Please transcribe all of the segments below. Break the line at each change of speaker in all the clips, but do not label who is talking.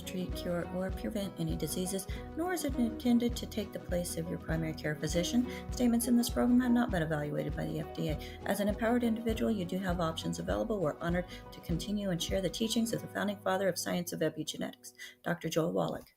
treat, cure, or prevent any diseases, nor is it intended to take the place of your primary care physician. Statements in this program have not been evaluated by the FDA. As an empowered individual, you do have options available. We're honored to continue and share the teachings of the founding father of science of epigenetics, Dr. Joel Wallach.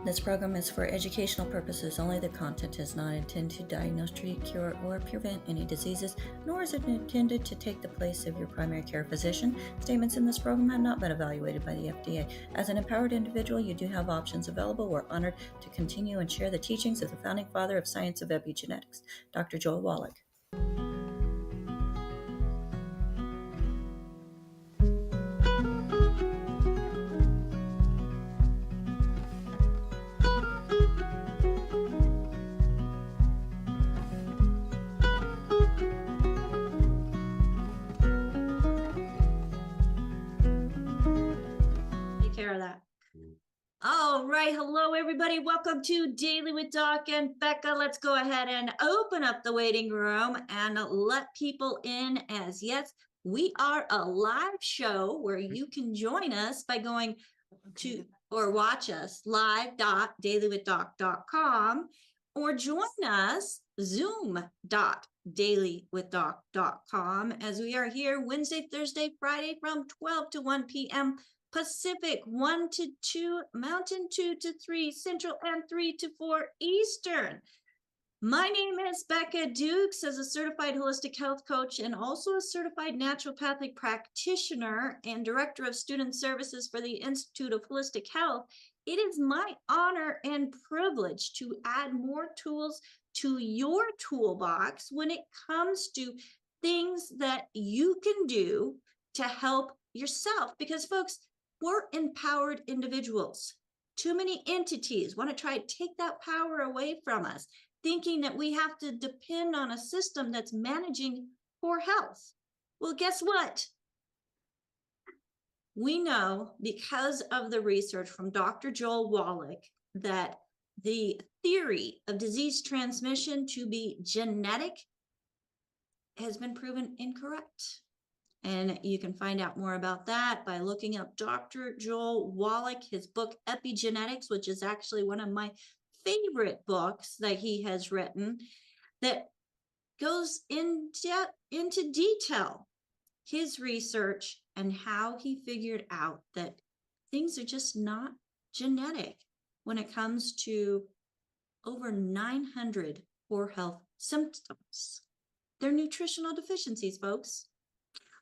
This program is for educational purposes only. The content is not intended to diagnose, treat, cure, or prevent any diseases, nor is it intended to take the place of your primary care physician. Statements in this program have not been evaluated by the FDA. As an empowered individual, you do have options available. We're honored to continue and share the teachings of the founding father of science of epigenetics, Dr. Joel Wallach.
All right. Hello, everybody. Welcome to Daily with Doc and Becca. Let's go ahead and open up the waiting room and let people in, as yes, we are a live show where you can join us by going to or watch us live.dailywithdoc.com or join us zoom.dailywithdoc.com as we are here Wednesday, Thursday, Friday from 12 to 1 p.m. Pacific, 1 to 2 Mountain, 2 to 3 Central, and 3 to 4 Eastern. My name is Becca Dukes. As a certified holistic health coach and also a certified naturopathic practitioner and director of student services for the Institute of Holistic Health, it is my honor and privilege to add more tools to your toolbox when it comes to things that you can do to help yourself. Because folks, we're empowered individuals. Too many entities want to try to take that power away from us, thinking that we have to depend on a system that's managing poor health. Well, guess what? We know because of the research from Dr. Joel Wallach that the theory of disease transmission to be genetic has been proven incorrect. And you can find out more about that by looking up Dr. Joel Wallach, his book Epigenetics, which is actually one of my favorite books that he has written, that goes into detail his research and how he figured out that things are just not genetic when it comes to over 900 poor health symptoms. They're nutritional deficiencies, folks.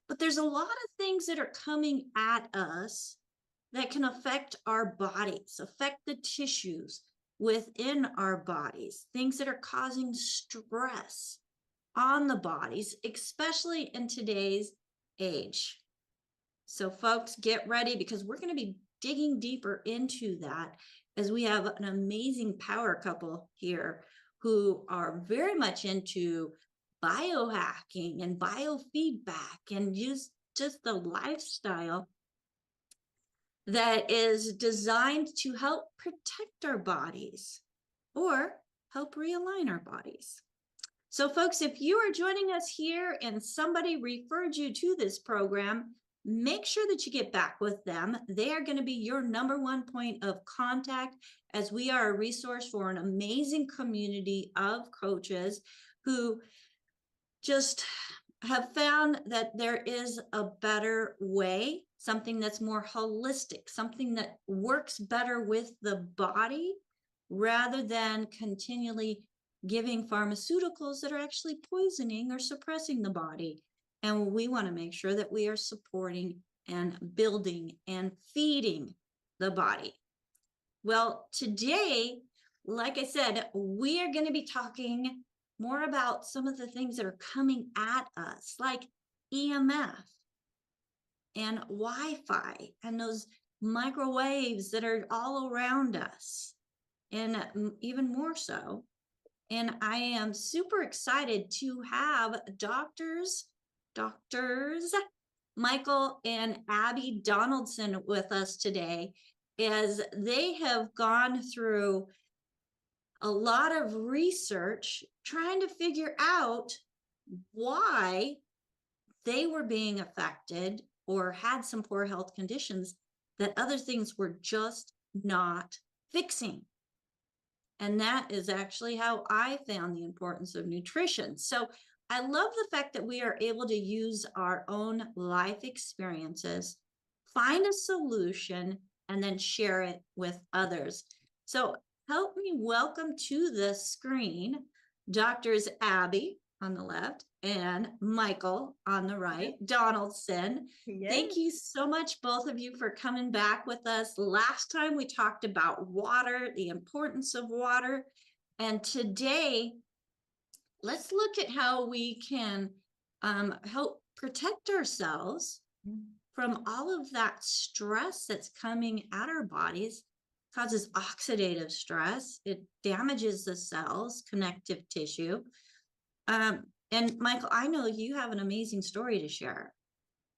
But there's a lot of things that are coming at us that can affect our bodies, affect the tissues within our bodies, things that are causing stress on the bodies, especially in today's age. So folks, get ready because we're going to be digging deeper into that as we have an amazing power couple here who are very much into biohacking and biofeedback and just the lifestyle that is designed to help protect our bodies or help realign our bodies. So folks, if you are joining us here and somebody referred you to this program, make sure that you get back with them. They are going to be your number one point of contact, as we are a resource for an amazing community of coaches who just have found that there is a better way, something that's more holistic, something that works better with the body rather than continually giving pharmaceuticals that are actually poisoning or suppressing the body. And we want to make sure that we are supporting and building and feeding the body. Well, today like I said, we are going to be talking more about some of the things that are coming at us, like EMF and Wi-Fi and those microwaves that are all around us, and even more so. And I am super excited to have Drs Michael and Abby Donaldson with us today, as they have gone through a lot of research trying to figure out why they were being affected or had some poor health conditions that other things were just not fixing. And that is actually how I found the importance of nutrition. So I love the fact that we are able to use our own life experiences, find a solution, and then share it with others. So help me welcome to the screen Drs. Abby on the left and Michael on the right, Donaldson.
Yes.
Thank you so much, both of you, for coming back with us. Last time we talked about water, the importance of water. And today, let's look at how we can help protect ourselves from all of that stress that's coming at our bodies. Causes oxidative stress. It damages the cells, connective tissue. And Michael, I know you have an amazing story to share.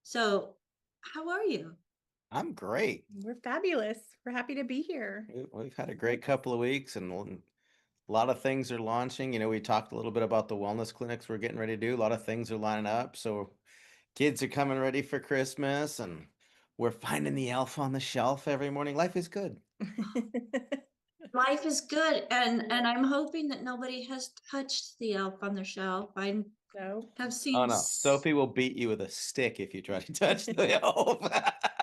So how are you?
I'm great.
We're fabulous. We're happy to be here.
We've had a great couple of weeks and a lot of things are launching. You know, we talked a little bit about the wellness clinics we're getting ready to do. A lot of things are lining up. So kids are coming ready for Christmas and we're finding the elf on the shelf every morning. Life is good.
Life is good. And I'm hoping that nobody has touched the elf on the shelf. I
No.
have seen.
Oh no, Sophie will beat you with a stick if you try to touch the elf.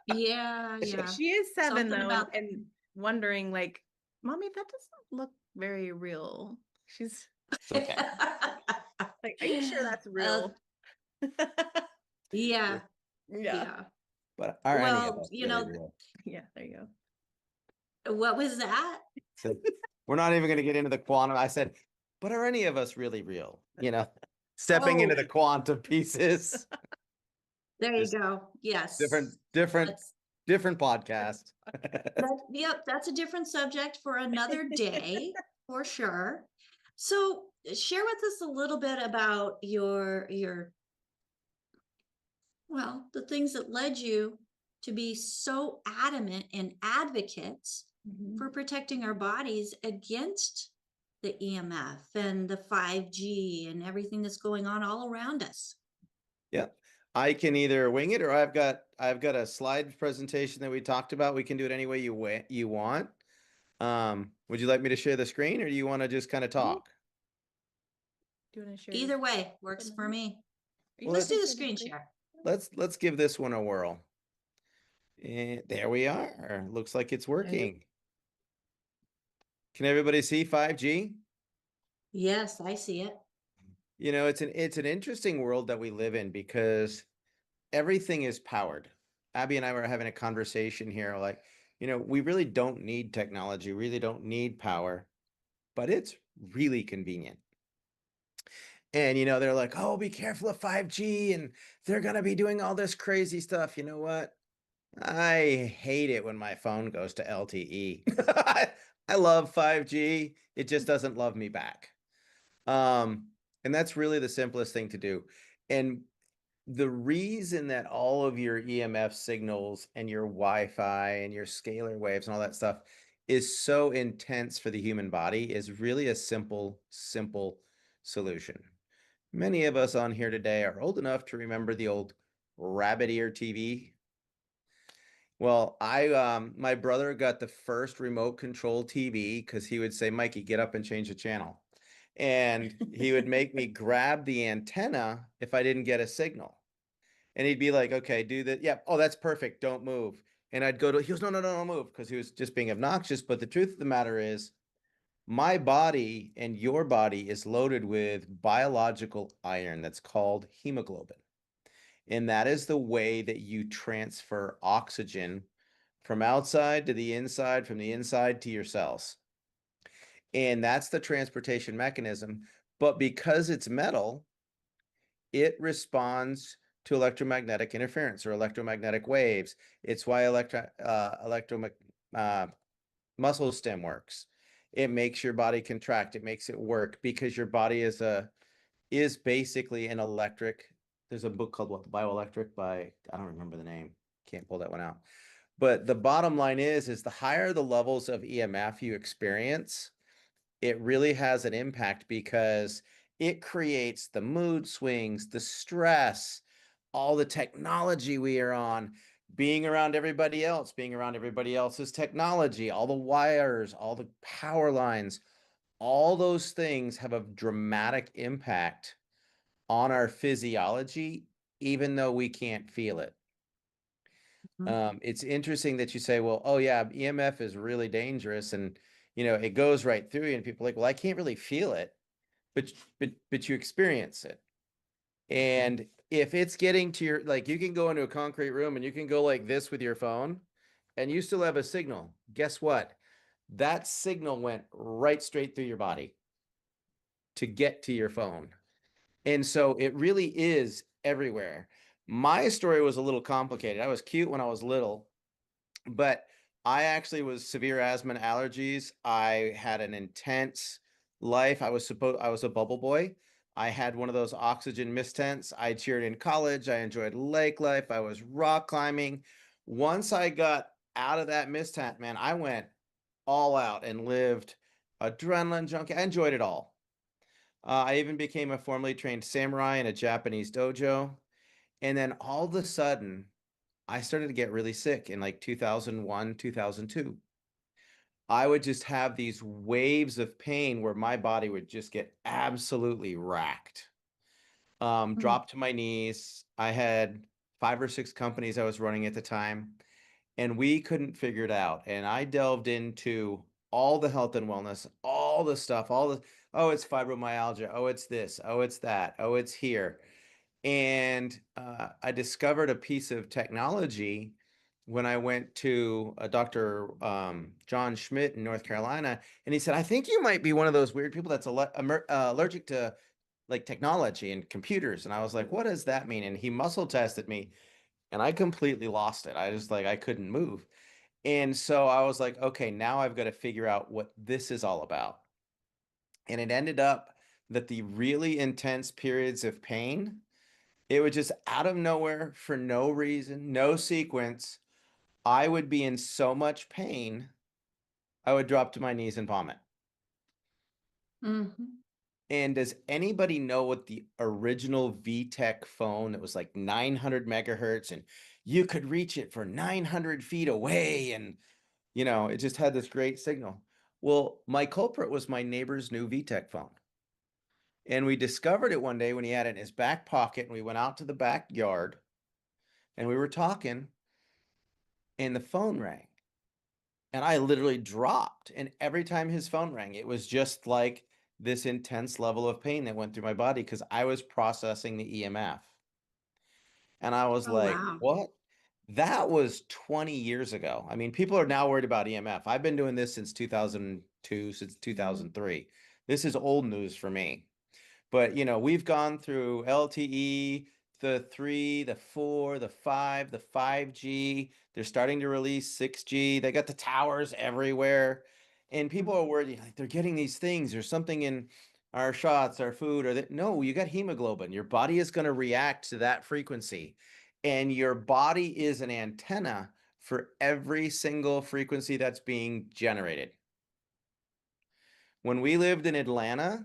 Yeah.
She is 7
Something
though,
about-
and wondering like, Mommy, that doesn't look very real. She's
Okay.
like, are you sure that's real?
Yeah.
Yeah.
But are any of
Well,
us
you
really
know,
real?
Yeah, there you go.
what was that?
So we're not even going to get into the quantum. I said, but are any of us really real? You know, stepping into
Oh.
the quantum pieces.
There you
Just
go. Yes.
different podcast.
Yep, that's a different subject for another day, for sure. So share with us a little bit about well, the things that led you to be so adamant and advocates for protecting our bodies against the EMF and the 5G and everything that's going on all around us.
Yeah. I can either wing it or I've got a slide presentation that we talked about. We can do it any way you want. Would you like me to share the screen or do you want to just kind of talk?
Do you want to share?
Either way works for me.
Well,
Let's do the screen share.
Let's give this one a whirl. And there we are. Looks like it's working. Can everybody see 5G?
Yes, I see it.
You know, it's an interesting world that we live in because everything is powered. Abby and I were having a conversation here, like, you know, we really don't need technology, really don't need power, but it's really convenient. And, you know, they're like, oh, be careful of 5G and they're going to be doing all this crazy stuff. You know what? I hate it when my phone goes to LTE. I love 5G. It just doesn't love me back. And that's really the simplest thing to do. And the reason that all of your EMF signals and your Wi-Fi and your scalar waves and all that stuff is so intense for the human body is really a simple solution. Many of us on here today are old enough to remember the old rabbit ear TV. Well, my brother got the first remote control TV because he would say, Mikey, get up and change the channel. And he would make me grab the antenna if I didn't get a signal. And he'd be like, okay, do that. Yeah. Oh, that's perfect. Don't move. And I'd go he goes, no, don't move. Because he was just being obnoxious. But the truth of the matter is my body and your body is loaded with biological iron that's called hemoglobin. And that is the way that you transfer oxygen from outside to the inside, from the inside to your cells. And that's the transportation mechanism. But because it's metal, it responds to electromagnetic interference or electromagnetic waves. It's why muscle stim works. It makes your body contract. It makes it work because your body is basically an electric. There's a book called what, Bioelectric by, I don't remember the name. Can't pull that one out. But the bottom line is the higher the levels of EMF you experience, it really has an impact because it creates the mood swings, the stress, all the technology we are on, being around everybody else, being around everybody else's technology, all the wires, all the power lines, all those things have a dramatic impact on our physiology, even though we can't feel it. It's interesting that you say, well, oh yeah, EMF is really dangerous, and it goes right through you, and people are like, well, I can't really feel it, but you experience it. And if it's getting to your, like, you can go into a concrete room and you can go like this with your phone and you still have a signal. Guess what? That signal went right straight through your body to get to your phone. And so it really is everywhere. My story was a little complicated. I was cute when I was little, but I actually was severe asthma and allergies. I had an intense life. I was a bubble boy. I had one of those oxygen mist tents. I cheered in college. I enjoyed lake life. I was rock climbing. Once I got out of that mist tent, man, I went all out and lived adrenaline junkie. I enjoyed it all. I even became a formally trained samurai in a Japanese dojo. And then all of a sudden, I started to get really sick in like 2001, 2002. I would just have these waves of pain where my body would just get absolutely racked. Dropped to my knees. I had 5 or 6 companies I was running at the time, and we couldn't figure it out. And I delved into all the health and wellness, all the stuff, oh, it's fibromyalgia. Oh, it's this. Oh, it's that. Oh, it's here. And I discovered a piece of technology when I went to Dr. John Schmidt in North Carolina, and he said, I think you might be one of those weird people that's allergic to like technology and computers. And I was like, what does that mean? And he muscle tested me, and I completely lost it. I couldn't move. And so I was like, okay, now I've got to figure out what this is all about. And it ended up that the really intense periods of pain, it would just out of nowhere, for no reason, no sequence, I would be in so much pain, I would drop to my knees and vomit. And does anybody know what the original VTech phone that was like 900 megahertz and you could reach it for 900 feet away, and it just had this great signal? Well, my culprit was my neighbor's new VTech phone. And we discovered it one day when he had it in his back pocket, and we went out to the backyard and we were talking, and the phone rang. And I literally dropped. And every time his phone rang, it was just like this intense level of pain that went through my body because I was processing the EMF. And I was
Oh,
like,
wow.
what? That was 20 years ago. I mean, people are now worried about EMF. I've been doing this since 2002, since 2003. This is old news for me. But, we've gone through LTE, the 3, the 4, the 5, the 5G. They're starting to release 6G. They got the towers everywhere. And people are worried, like, they're getting these things. There's something in our shots, our food, or that. No, you got hemoglobin. Your body is going to react to that frequency. And your body is an antenna for every single frequency that's being generated. When we lived in Atlanta,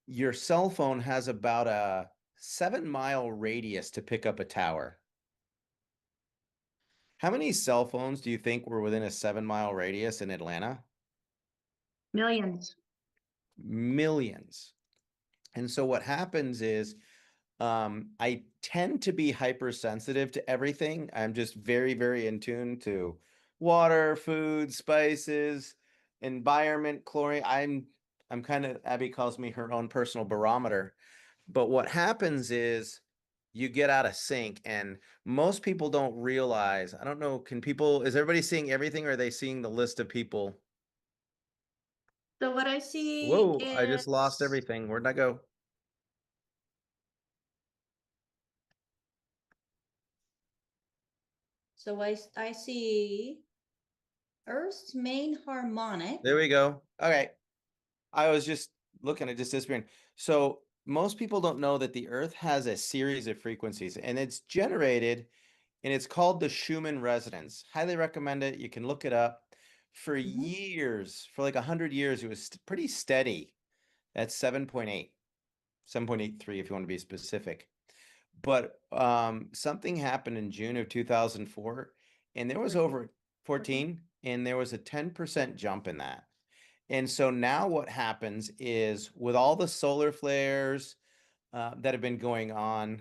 your cell phone has about a 7-mile radius to pick up a tower. How many cell phones do you think were within a 7-mile radius in Atlanta?
Millions.
Millions. And so what happens is I tend to be hypersensitive to everything. I'm just very, very in tune to water, food, spices, environment, chlorine. I'm kind of, Abby calls me her own personal barometer. But what happens is you get out of sync, and most people don't realize, I don't know, is everybody seeing everything, or are they seeing the list of people?
So what I see
Whoa, I just lost
is
everything. Where'd I go?
So I see Earth's main harmonic.
There we go. Okay. I was just looking at just disappearing. So most people don't know that the Earth has a series of frequencies and it's generated and it's called the Schumann resonance. Highly recommend it. You can look it up. For years, for like 100 years, it was pretty steady. That's 7.8, 7.83 if you want to be specific. But something happened in June of 2004 and there was
14.
over 14 and there was a 10% jump in that. And so now what happens is with all the solar flares that have been going on,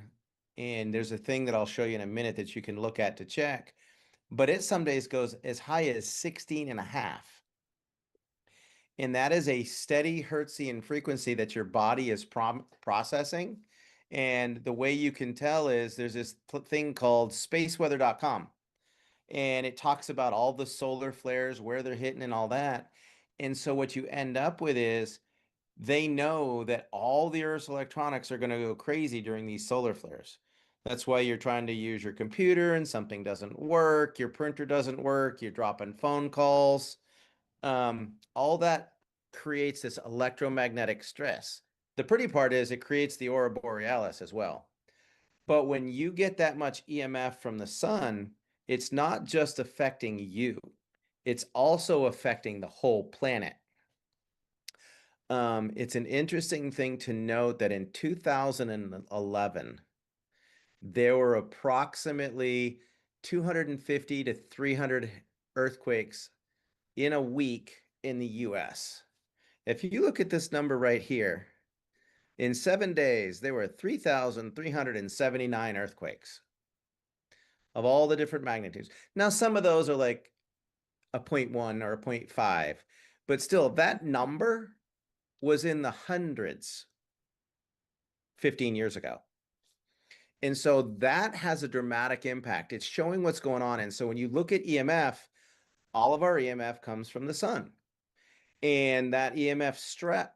and there's a thing that I'll show you in a minute that you can look at to check, but it some days goes as high as 16 and a half. And that is a steady Hertzian frequency that your body is processing. And the way you can tell is there's this thing called spaceweather.com. And it talks about all the solar flares, where they're hitting and all that. And so what you end up with is they know that all the Earth's electronics are going to go crazy during these solar flares. That's why you're trying to use your computer and something doesn't work, your printer doesn't work, you're dropping phone calls. All that creates this electromagnetic stress. The pretty part is it creates the aurora borealis as well. But when you get that much EMF from the sun, it's not just affecting you, it's also affecting the whole planet. It's an interesting thing to note that in 2011, there were approximately 250 to 300 earthquakes in a week in the US. If you look at this number right here, in 7 days, there were 3,379 earthquakes of all the different magnitudes. Now, some of those are like a 0.1 or a 0.5, but still, that number was in the hundreds 15 years ago. And so that has a dramatic impact. It's showing what's going on. And so when you look at EMF, all of our EMF comes from the sun. And that EMF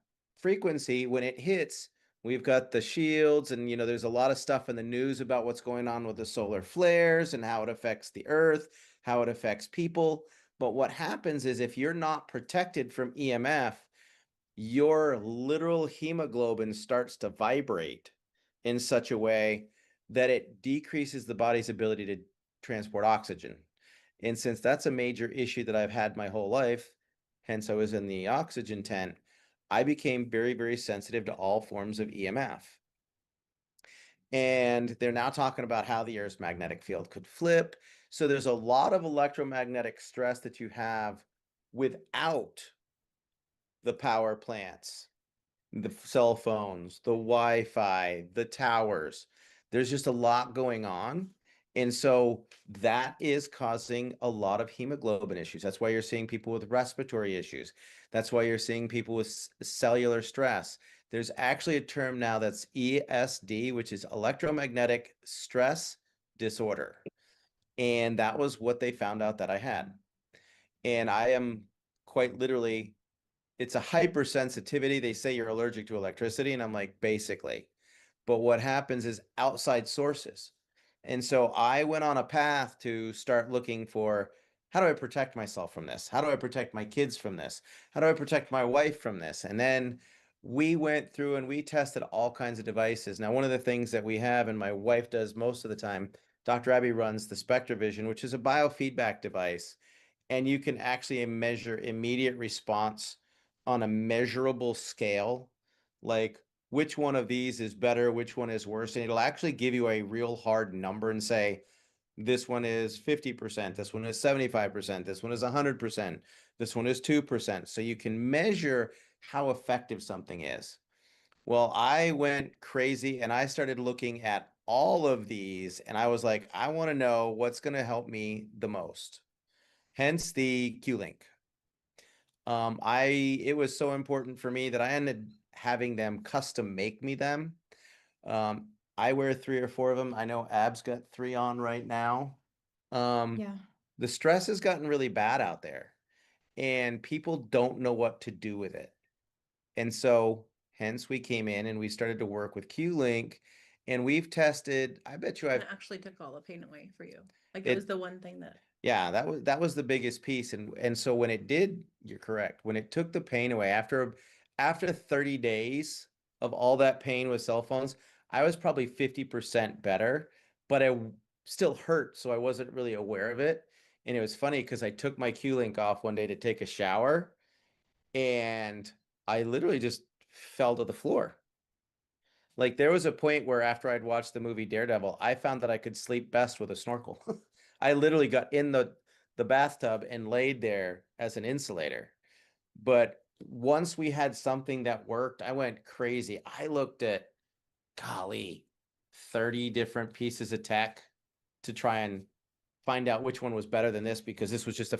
frequency, when it hits, we've got the shields and, there's a lot of stuff in the news about what's going on with the solar flares and how it affects the earth, how it affects people. But what happens is if you're not protected from EMF, your literal hemoglobin starts to vibrate in such a way that it decreases the body's ability to transport oxygen. And since that's a major issue that I've had my whole life, hence I was in the oxygen tent, I became very, very sensitive to all forms of EMF. And they're now talking about how the Earth's magnetic field could flip. So there's a lot of electromagnetic stress that you have without the power plants, the cell phones, the Wi-Fi, the towers. There's just a lot going on. And so that is causing a lot of hemoglobin issues. That's why you're seeing people with respiratory issues. That's why you're seeing people with cellular stress. There's actually a term now that's ESD, which is electromagnetic stress disorder. And that was what they found out that I had. And I am quite literally, it's a hypersensitivity. They say you're allergic to electricity. And I'm like, basically. But what happens is outside sources. And so I went on a path to start looking for, how do I protect myself from this? How do I protect my kids from this? How do I protect my wife from this? And then we went through and we tested all kinds of devices. Now, one of the things that we have, and my wife does most of the time, Dr. Abby runs the SpectraVision, which is a biofeedback device. And you can actually measure immediate response on a measurable scale, like which one of these is better, which one is worse. And it'll actually give you a real hard number and say, this one is 50%, this one is 75%, this one is 100%, this one is 2%. So you can measure how effective something is. Well, I went crazy and I started looking at all of these and I was like, I want to know what's going to help me the most. Hence the Q-Link. It was so important for me that I ended having them custom make me them. I wear 3 or 4 of them. I know Ab's got 3 on right now.
Yeah.
The stress has gotten really bad out there. and people don't know what to do with it. And so hence we came in and we started to work with Q-Link, and we've tested, I bet you
And
I've
it actually took all the pain away for you. Like it
it
was the one thing that
yeah, that was the biggest piece. And so when it did, you're correct. When it took the pain away after 30 days of all that pain with cell phones, I was probably 50% better, but still hurt, so I wasn't really aware of it. And it was funny because I took my Q-Link off one day to take a shower, and I literally just fell to the floor. Like there was a point where after I'd watched the movie Daredevil, I found that I could sleep best with a snorkel. I literally got in the bathtub and laid there as an insulator. But once we had something that worked, I went crazy. I looked at, golly, 30 different pieces of tech to try and find out which one was better than this, because this was just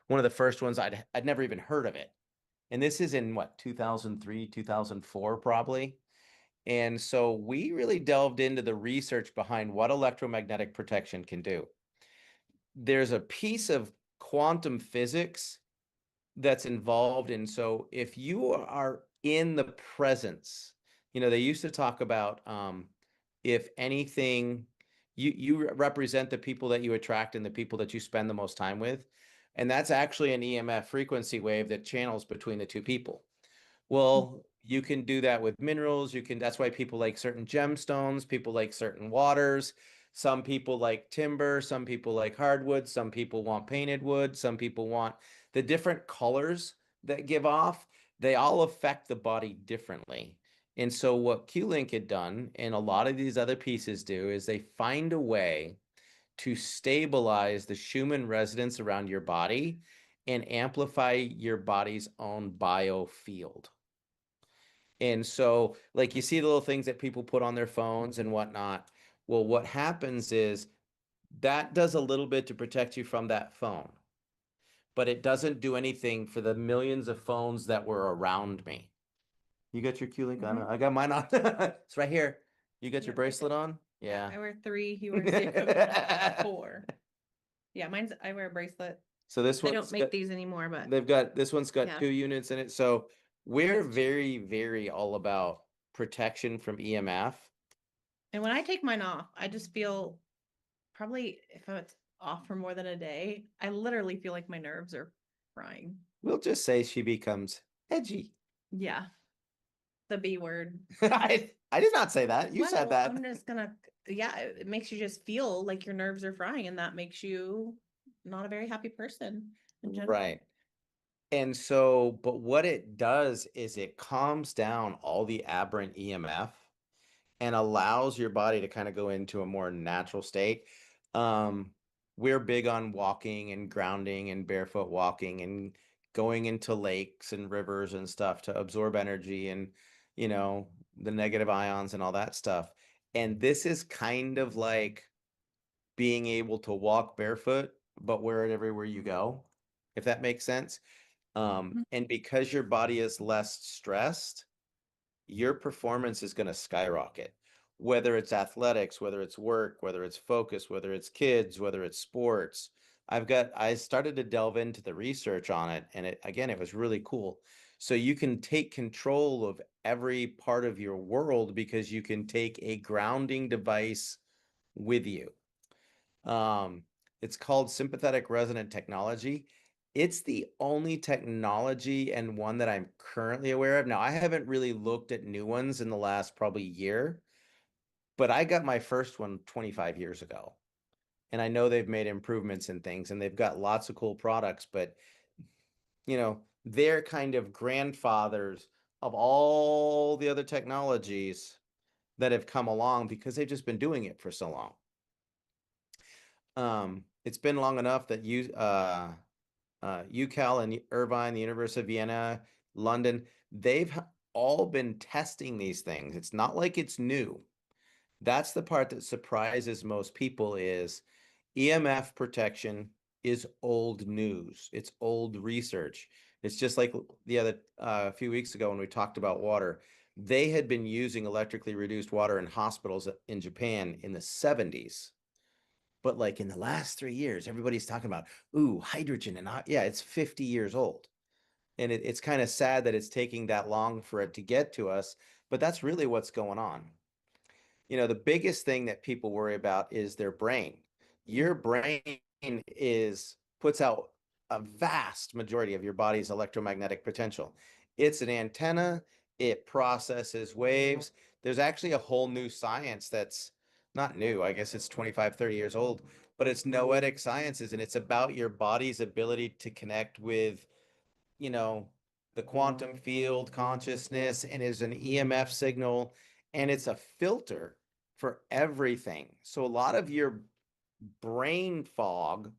one of the first ones I'd never even heard of it. And this is in what, 2003, 2004 probably. And so we really delved into the research behind what electromagnetic protection can do. There's a piece of quantum physics that's involved. And so if you are in the presence, they used to talk about if anything, you represent the people that you attract and the people that you spend the most time with. And that's actually an EMF frequency wave that channels between the two people. Well, you can do that with minerals. That's why people like certain gemstones, people like certain waters. Some people like timber, some people like hardwood, some people want painted wood, some people want the different colors that give off. They all affect the body differently. And so what Q-Link had done, and a lot of these other pieces do, is they find a way to stabilize the Schumann resonance around your body and amplify your body's own biofield. And so, like, you see the little things that people put on their phones and whatnot. Well, what happens is that does a little bit to protect you from that phone, but it doesn't do anything for the millions of phones that were around me. You got your Q-Link on? I got mine on. It's right here. You got your
Yep, I
bracelet
do.
on? Yeah.
I wear 3, he wears 4. Yeah, I wear a bracelet.
So this
They
one's
don't make these anymore, but
this one's got
yeah.
2 units in it. So we're
That's
very, very all about protection from EMF.
And when I take mine off, I just feel probably if it's off for more than a day, I literally feel like my nerves are frying.
We'll just say she becomes edgy.
Yeah. The B word.
I did not say that. You said that.
I'm just gonna, it makes you just feel like your nerves are frying, and that makes you not a very happy person in general.
Right. And so, but what it does is it calms down all the aberrant EMF and allows your body to kind of go into a more natural state. We're big on walking and grounding and barefoot walking and going into lakes and rivers and stuff to absorb energy and, the negative ions and all that stuff. And this is kind of like being able to walk barefoot, but wear it everywhere you go, if that makes sense. And because your body is less stressed, your performance is going to skyrocket, whether it's athletics, whether it's work, whether it's focus, whether it's kids, whether it's sports. I started to delve into the research on it, and it was really cool. So you can take control of every part of your world because you can take a grounding device with you. It's called sympathetic resonant technology. It's the only technology and one that I'm currently aware of. Now, I haven't really looked at new ones in the last probably year, but I got my first one 25 years ago. And I know they've made improvements in things and they've got lots of cool products, but they're kind of grandfathers of all the other technologies that have come along because they've just been doing it for so long. It's been long enough that UCal and Irvine, the University of Vienna, London, they've all been testing these things. It's not like it's new. That's the part that surprises most people is EMF protection is old news. It's old research. It's just like the other a few weeks ago when we talked about water. They had been using electrically reduced water in hospitals in Japan in the 70s. But like in the last 3 years, everybody's talking about, ooh, hydrogen and yeah, it's 50 years old. And it's kind of sad that it's taking that long for it to get to us, but that's really what's going on. You know, the biggest thing that people worry about is their brain. Your brain puts out a vast majority of your body's electromagnetic potential. It's an antenna, it processes waves. There's actually a whole new science that's not new. I guess it's 25, 30 years old, but it's noetic sciences, and it's about your body's ability to connect with, you know, the quantum field consciousness, and is an EMF signal, and it's a filter for everything. So a lot of your brain fog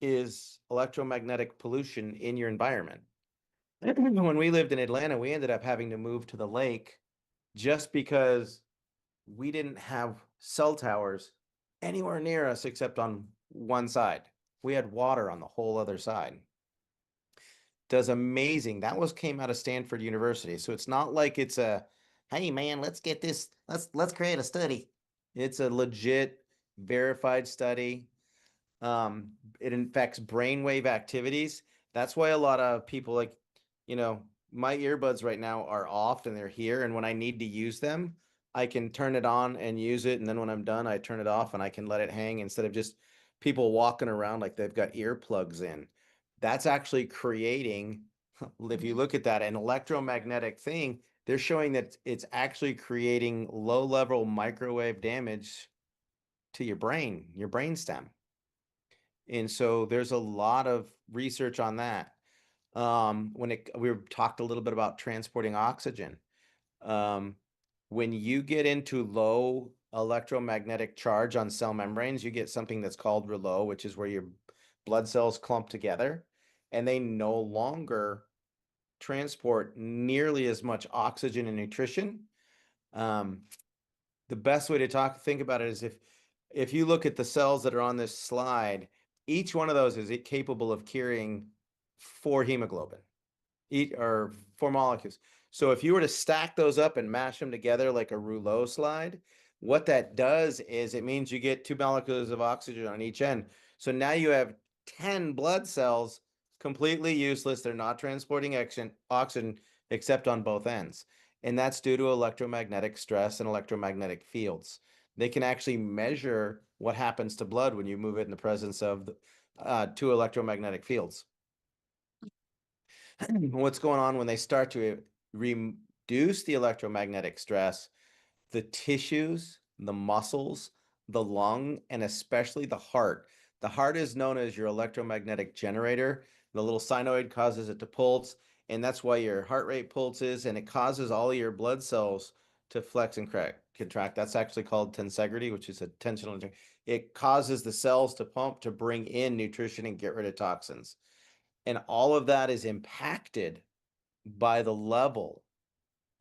is electromagnetic pollution in your environment. When we lived in Atlanta, we ended up having to move to the lake just because we didn't have cell towers anywhere near us except on one side. We had water on the whole other side. Does amazing. That came out of Stanford University. So it's not like it's a, hey man, let's get this, let's create a study. It's a legit verified study. It affects brainwave activities. That's why a lot of people, like, you know, my earbuds right now are off and they're here. And when I need to use them, I can turn it on and use it. And then when I'm done, I turn it off and I can let it hang instead of just people walking around like they've got earplugs in. That's actually creating, if you look at that, an electromagnetic thing, they're showing that it's actually creating low-level microwave damage to your brain stem. And so there's a lot of research on that. We talked a little bit about transporting oxygen. When you get into low electromagnetic charge on cell membranes, you get something that's called rouleau, which is where your blood cells clump together, and they no longer transport nearly as much oxygen and nutrition. The best way to think about it is if you look at the cells that are on this slide, each one of those is capable of carrying 4 hemoglobin, or 4 molecules. So if you were to stack those up and mash them together like a rouleau slide, what that does is it means you get 2 molecules of oxygen on each end. So now you have 10 blood cells completely useless. They're not transporting oxygen except on both ends. And that's due to electromagnetic stress and electromagnetic fields. They can actually measure what happens to blood when you move it in the presence of 2 electromagnetic fields. What's going on when they start to reduce the electromagnetic stress? The tissues, the muscles, the lung, and especially the heart. The heart is known as your electromagnetic generator. The little sinoid causes it to pulse, and that's why your heart rate pulses, and it causes all your blood cells to flex and contract. That's actually called tensegrity, which is a tensional. It causes the cells to pump to bring in nutrition and get rid of toxins. And all of that is impacted by the level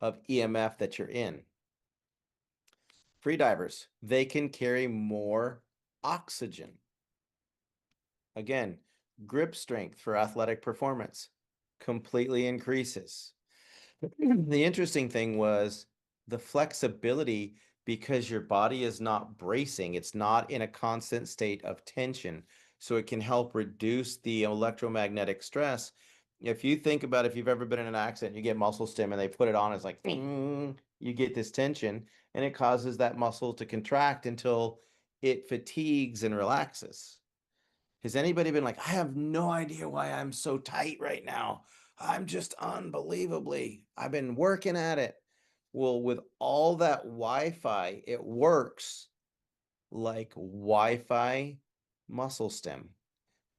of EMF that you're in. Freedivers, they can carry more oxygen. Again, grip strength for athletic performance completely increases. The interesting thing was the flexibility, because your body is not bracing. It's not in a constant state of tension. So it can help reduce the electromagnetic stress. If you think about if you've ever been in an accident, you get muscle stim and they put it on, it's like, ding, you get this tension, and it causes that muscle to contract until it fatigues and relaxes. Has anybody been like, I have no idea why I'm so tight right now. I'm just unbelievably, I've been working at it. Well, with all that Wi-Fi, it works like Wi-Fi muscle stim,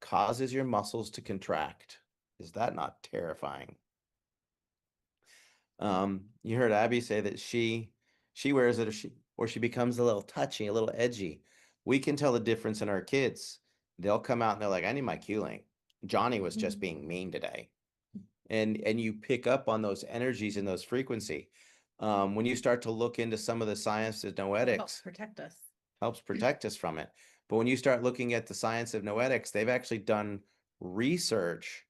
causes your muscles to contract. Is that not terrifying? You heard Abby say that she wears it, or she becomes a little touchy, a little edgy. We can tell the difference in our kids. They'll come out and they're like, I need my Q-link. Johnny was just being mean today. And you pick up on those energies and those frequency. When you start to look into some of the science of noetics, helps protect us from it. But when you start looking at the science of noetics, they've actually done research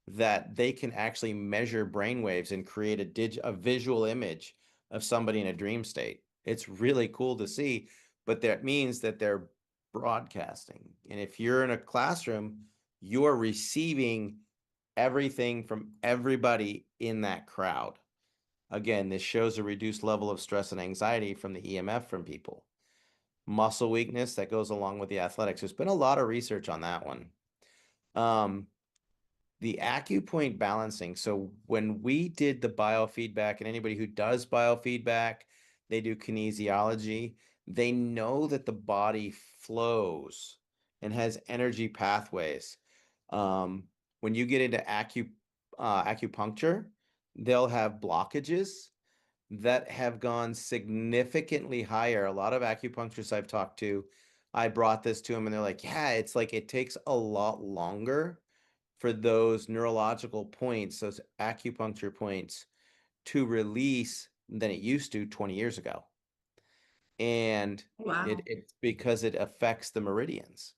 that they can actually measure brainwaves and create a visual image of somebody in a dream state. It's really cool to see, but that means that their broadcasting. And if you're in a classroom, you're receiving everything from everybody in that crowd. Again, this shows a reduced level of stress and anxiety from the EMF from people. Muscle weakness that goes along with the athletics. There's been a lot of research on that one. The acupoint balancing. So when we did the biofeedback, and anybody who does biofeedback, they do kinesiology, they know that the body flows and has energy pathways. When you get into acupuncture, they'll have blockages that have gone significantly higher. A lot of acupuncturists I've talked to, I brought this to them and they're like, yeah, it's like it takes a lot longer for those neurological points, those acupuncture points, to release than it used to 20 years ago. And
Wow.
it's because it affects the meridians.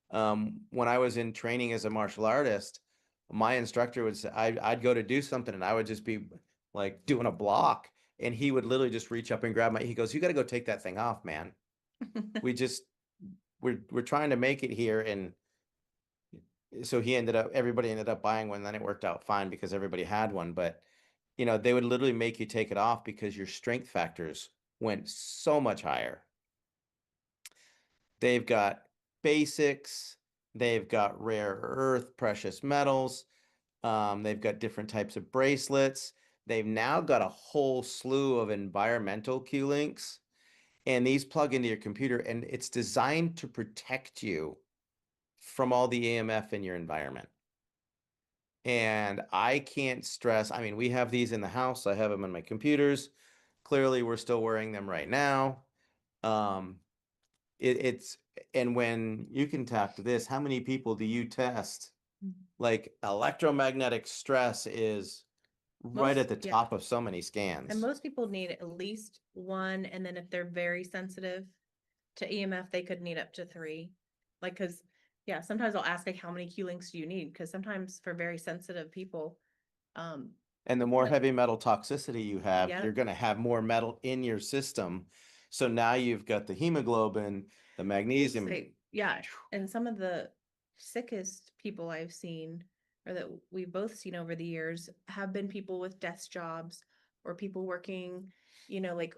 When I was in training as a martial artist, my instructor would say, I'd go to do something and I would just be like doing a block, and he would literally just reach up and grab he goes, you got to go take that thing off, man. We're trying to make it here. And so everybody ended up buying one, and then it worked out fine because everybody had one. But, they would literally make you take it off because your strength factors went so much higher. They've got basics, they've got rare earth, precious metals, they've got different types of bracelets. They've now got a whole slew of environmental Q links, and these plug into your computer, and it's designed to protect you from all the EMF in your environment. And I can't stress, I mean, we have these in the house. I have them on my computers. Clearly, we're still wearing them right now. And when you can tap to this, how many people do you test? Like, electromagnetic stress is right at the top of so many scans.
And most people need at least one. And then if they're very sensitive to EMF, they could need up to 3. Like, cause sometimes I'll ask like, how many Q links do you need? Cause sometimes for very sensitive people,
and the more heavy metal toxicity you have,
Yeah.
you're going to have more metal in your system. So now you've got the hemoglobin, the magnesium.
And some of the sickest people I've seen, or that we've both seen over the years, have been people with desk jobs or people working, like,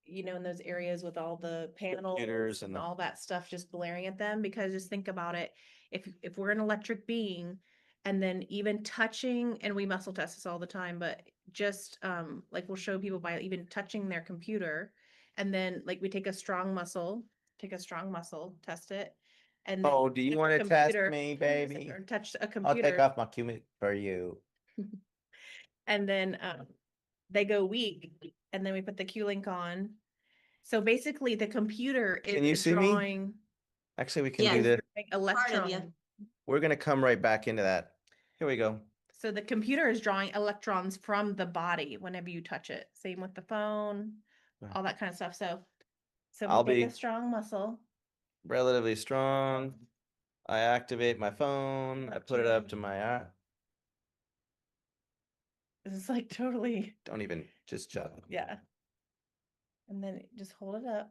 in those areas with all the panels
Computers and
and all that stuff just blaring at them. Because just think about it, if we're an electric being, and then even touching, and we muscle test this all the time, but just like we'll show people by even touching their computer, and then like we take a strong muscle, test it, and then
Oh, do you want to test me, baby?
or touch a
I'll
computer,
take off my Q for you.
and then they go weak, and then we put the Q link on. So basically, the computer is
Can you see me?
drawing
Actually, we can
Yeah,
do this.
electrons.
We're going to come right back into that. Here we go.
So the computer is drawing electrons from the body whenever you touch it. Same with the phone, all that kind of stuff. So
I'll
we take
be
a strong muscle.
relatively strong. I activate my phone. I put it up to my eye.
This is like totally.
Don't even just jump.
Yeah. And then just hold it up.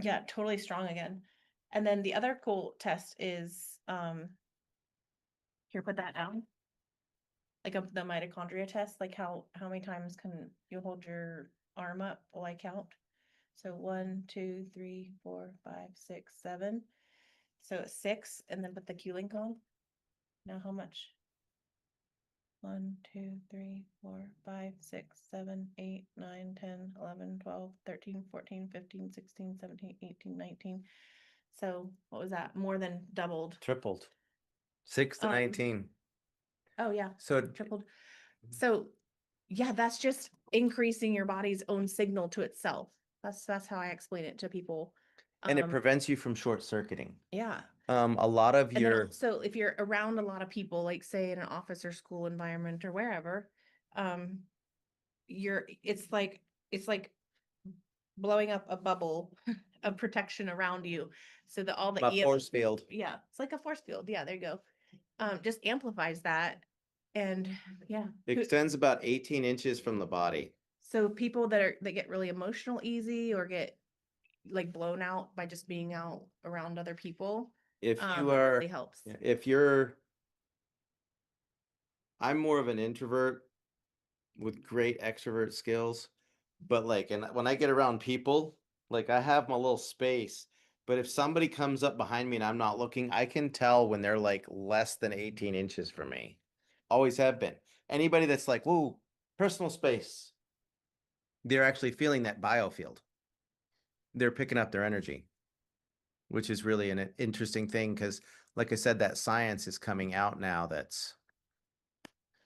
Yeah, totally strong again. And then the other cool test is, here, put that down. Like the mitochondria test, like how many times can you hold your arm up while I count? So 1, 2, 3, 4, 5, 6, 7. So it's 6, and then put the Q link on. Now how much? 1, 2, 3, 4, 5, 6, 7, 8, 9, 10, 11, 12, 13, 14, 15, 16, 17, 18, 19. So what was that? More than doubled.
Tripled. 6 to 19.
Oh yeah.
So
Tripled. So yeah, that's just increasing your body's own signal to itself. That's how I explain it to people.
And it prevents you from short circuiting.
Yeah.
A lot of your
so if you're around a lot of people, like say in an office or school environment or wherever, it's like blowing up a bubble of protection around you, so that all the
a force field.
Yeah, it's like a force field. Yeah, there you go. Just amplifies that, and yeah,
It extends about 18 inches from the body.
So people that get really emotional easy or get like blown out by just being out around other people,
If
it
you are,
really helps.
yeah, I'm more of an introvert with great extrovert skills, but like, and when I get around people, like I have my little space, but if somebody comes up behind me and I'm not looking, I can tell when they're like less than 18 inches from me. Always have been. Anybody that's like, whoa, personal space, they're actually feeling that biofield. They're picking up their energy, which is really an interesting thing because, like I said, that science is coming out now.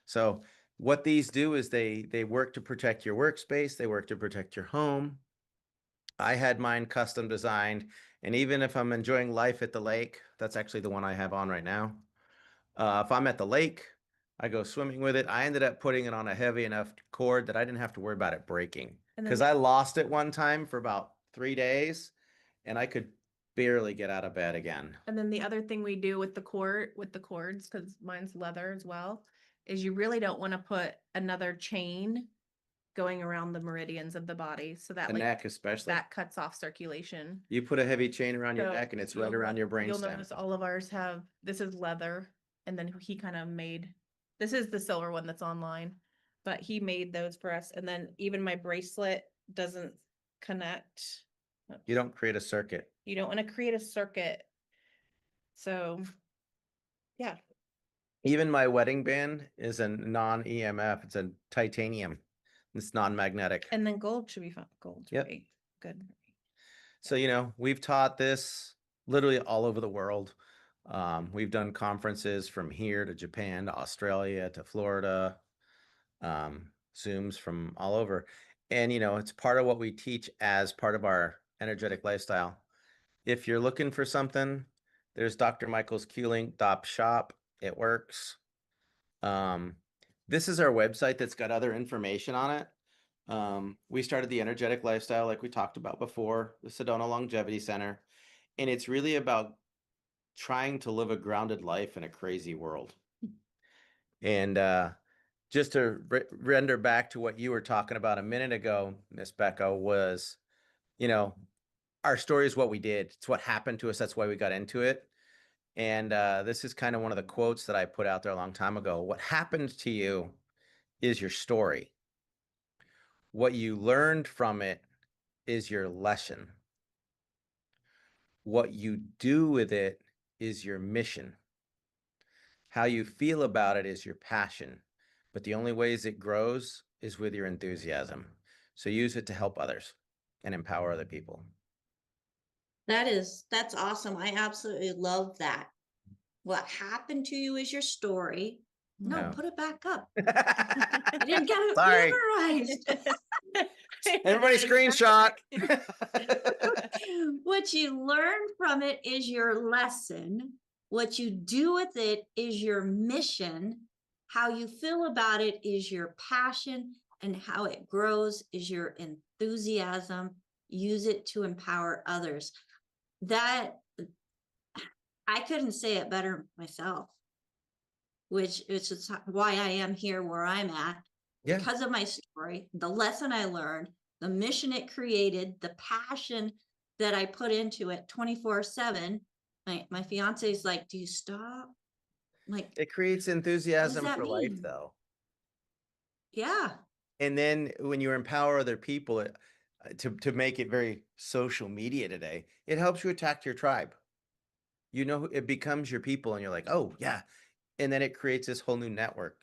So what these do is they work to protect your workspace, they work to protect your home. I had mine custom designed, and even if I'm enjoying life at the lake, that's actually the one I have on right now. If I'm at the lake, I go swimming with it. I ended up putting it on a heavy enough cord that I didn't have to worry about it breaking.
And
Because
then,
I lost it one time for about 3 days, and I could barely get out of bed again.
and then the other thing we do with the cords, because mine's leather as well, is you really don't want to put another chain going around the meridians of the body. So that
The
like
neck especially.
that cuts off circulation.
You put a heavy chain around your
So
neck and it's right
you'll
around your
You'll
brainstem.
notice all of ours have, this is leather, and then he kind of made, this is the silver one that's online, but he made those for us. And then even my bracelet doesn't connect.
You don't create a circuit.
You don't want to create a circuit. So, yeah.
Even my wedding band is a non-EMF. It's a titanium. It's non-magnetic.
And then gold should be fun. Gold's
Yep.
really good.
So, you know, we've taught this literally all over the world. We've done conferences from here to Japan, to Australia, to Florida, Zooms from all over. And, you know, it's part of what we teach as part of our energetic lifestyle. If you're looking for something, there's Dr. Michael's Q-Link shop. It works. This is our website that's got other information on it. We started the energetic lifestyle like we talked about before, the Sedona Longevity Center, and it's really about trying to live a grounded life in a crazy world. And just to render back to what you were talking about a minute ago, Miss Becca, was, you know, our story is what we did. It's what happened to us. That's why we got into it. And this is kind of one of the quotes that I put out there a long time ago. What happened to you is your story. What you learned from it is your lesson. What you do with it is your mission. How you feel about it is your passion. But the only ways it grows is with your enthusiasm. So use it to help others and empower other people.
That's awesome. I absolutely love that. What happened to you is your story. No,
No.
put it back up. I didn't get it
Sorry.
memorized.
Everybody screenshot.
What you learn from it is your lesson. What you do with it is your mission. How you feel about it is your passion, and how it grows is your enthusiasm. Use it to empower others. That I couldn't say it better myself, which is why I am here where I'm at.
Yeah.
Because of my story, the lesson I learned, the mission it created, the passion that I put into it 24/7. My fiance is like, do you stop? Like,
It creates enthusiasm
that
for life,
mean?
though.
Yeah.
And then when you empower other people to make it very social media today, it helps you attack your tribe. You know, it becomes your people, and you're like, oh yeah, and then it creates this whole new network.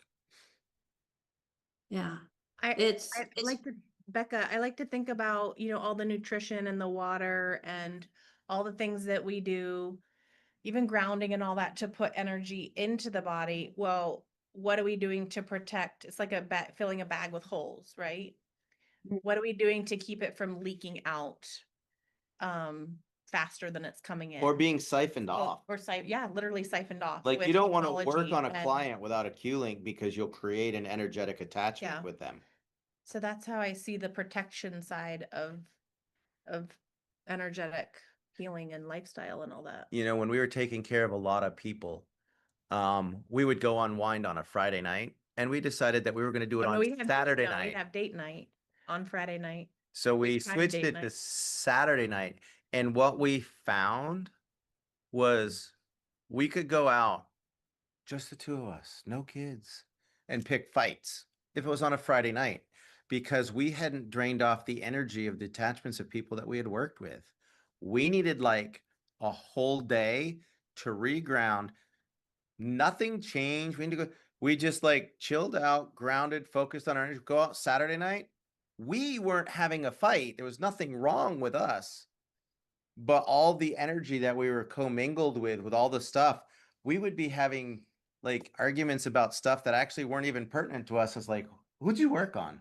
Yeah.
I
It's
like to, Becca, I like to think about, you know, all the nutrition and the water and all the things that we do, even grounding and all that to put energy into the body. Well, what are we doing to protect? It's like filling a bag with holes, right? What are we doing to keep it from leaking out faster than it's coming in?
Or being siphoned off.
Or literally siphoned off.
Like,
with
you don't want to work
technology
on a
and-
client without a Q-Link, because you'll create an energetic attachment
Yeah.
with them.
So that's how I see the protection side of energetic healing and lifestyle and all that.
You know, when we were taking care of a lot of people, we would go unwind on a Friday night, and we decided that we were going to do it
Oh, no,
on
we'd have
Saturday
no,
night.
We'd have date night on Friday night.
So we
Which time,
switched
date
it to
night?
Saturday night. And what we found was we could go out, just the two of us, no kids, and pick fights if it was on a Friday night, because we hadn't drained off the energy of detachments of people that we had worked with. We needed like a whole day to reground. Nothing changed. We just like chilled out, grounded, focused on our energy. Go out Saturday night. We weren't having a fight. There was nothing wrong with us. But all the energy that we were commingled with all the stuff, we would be having like arguments about stuff that actually weren't even pertinent to us. It's like, who'd you work on?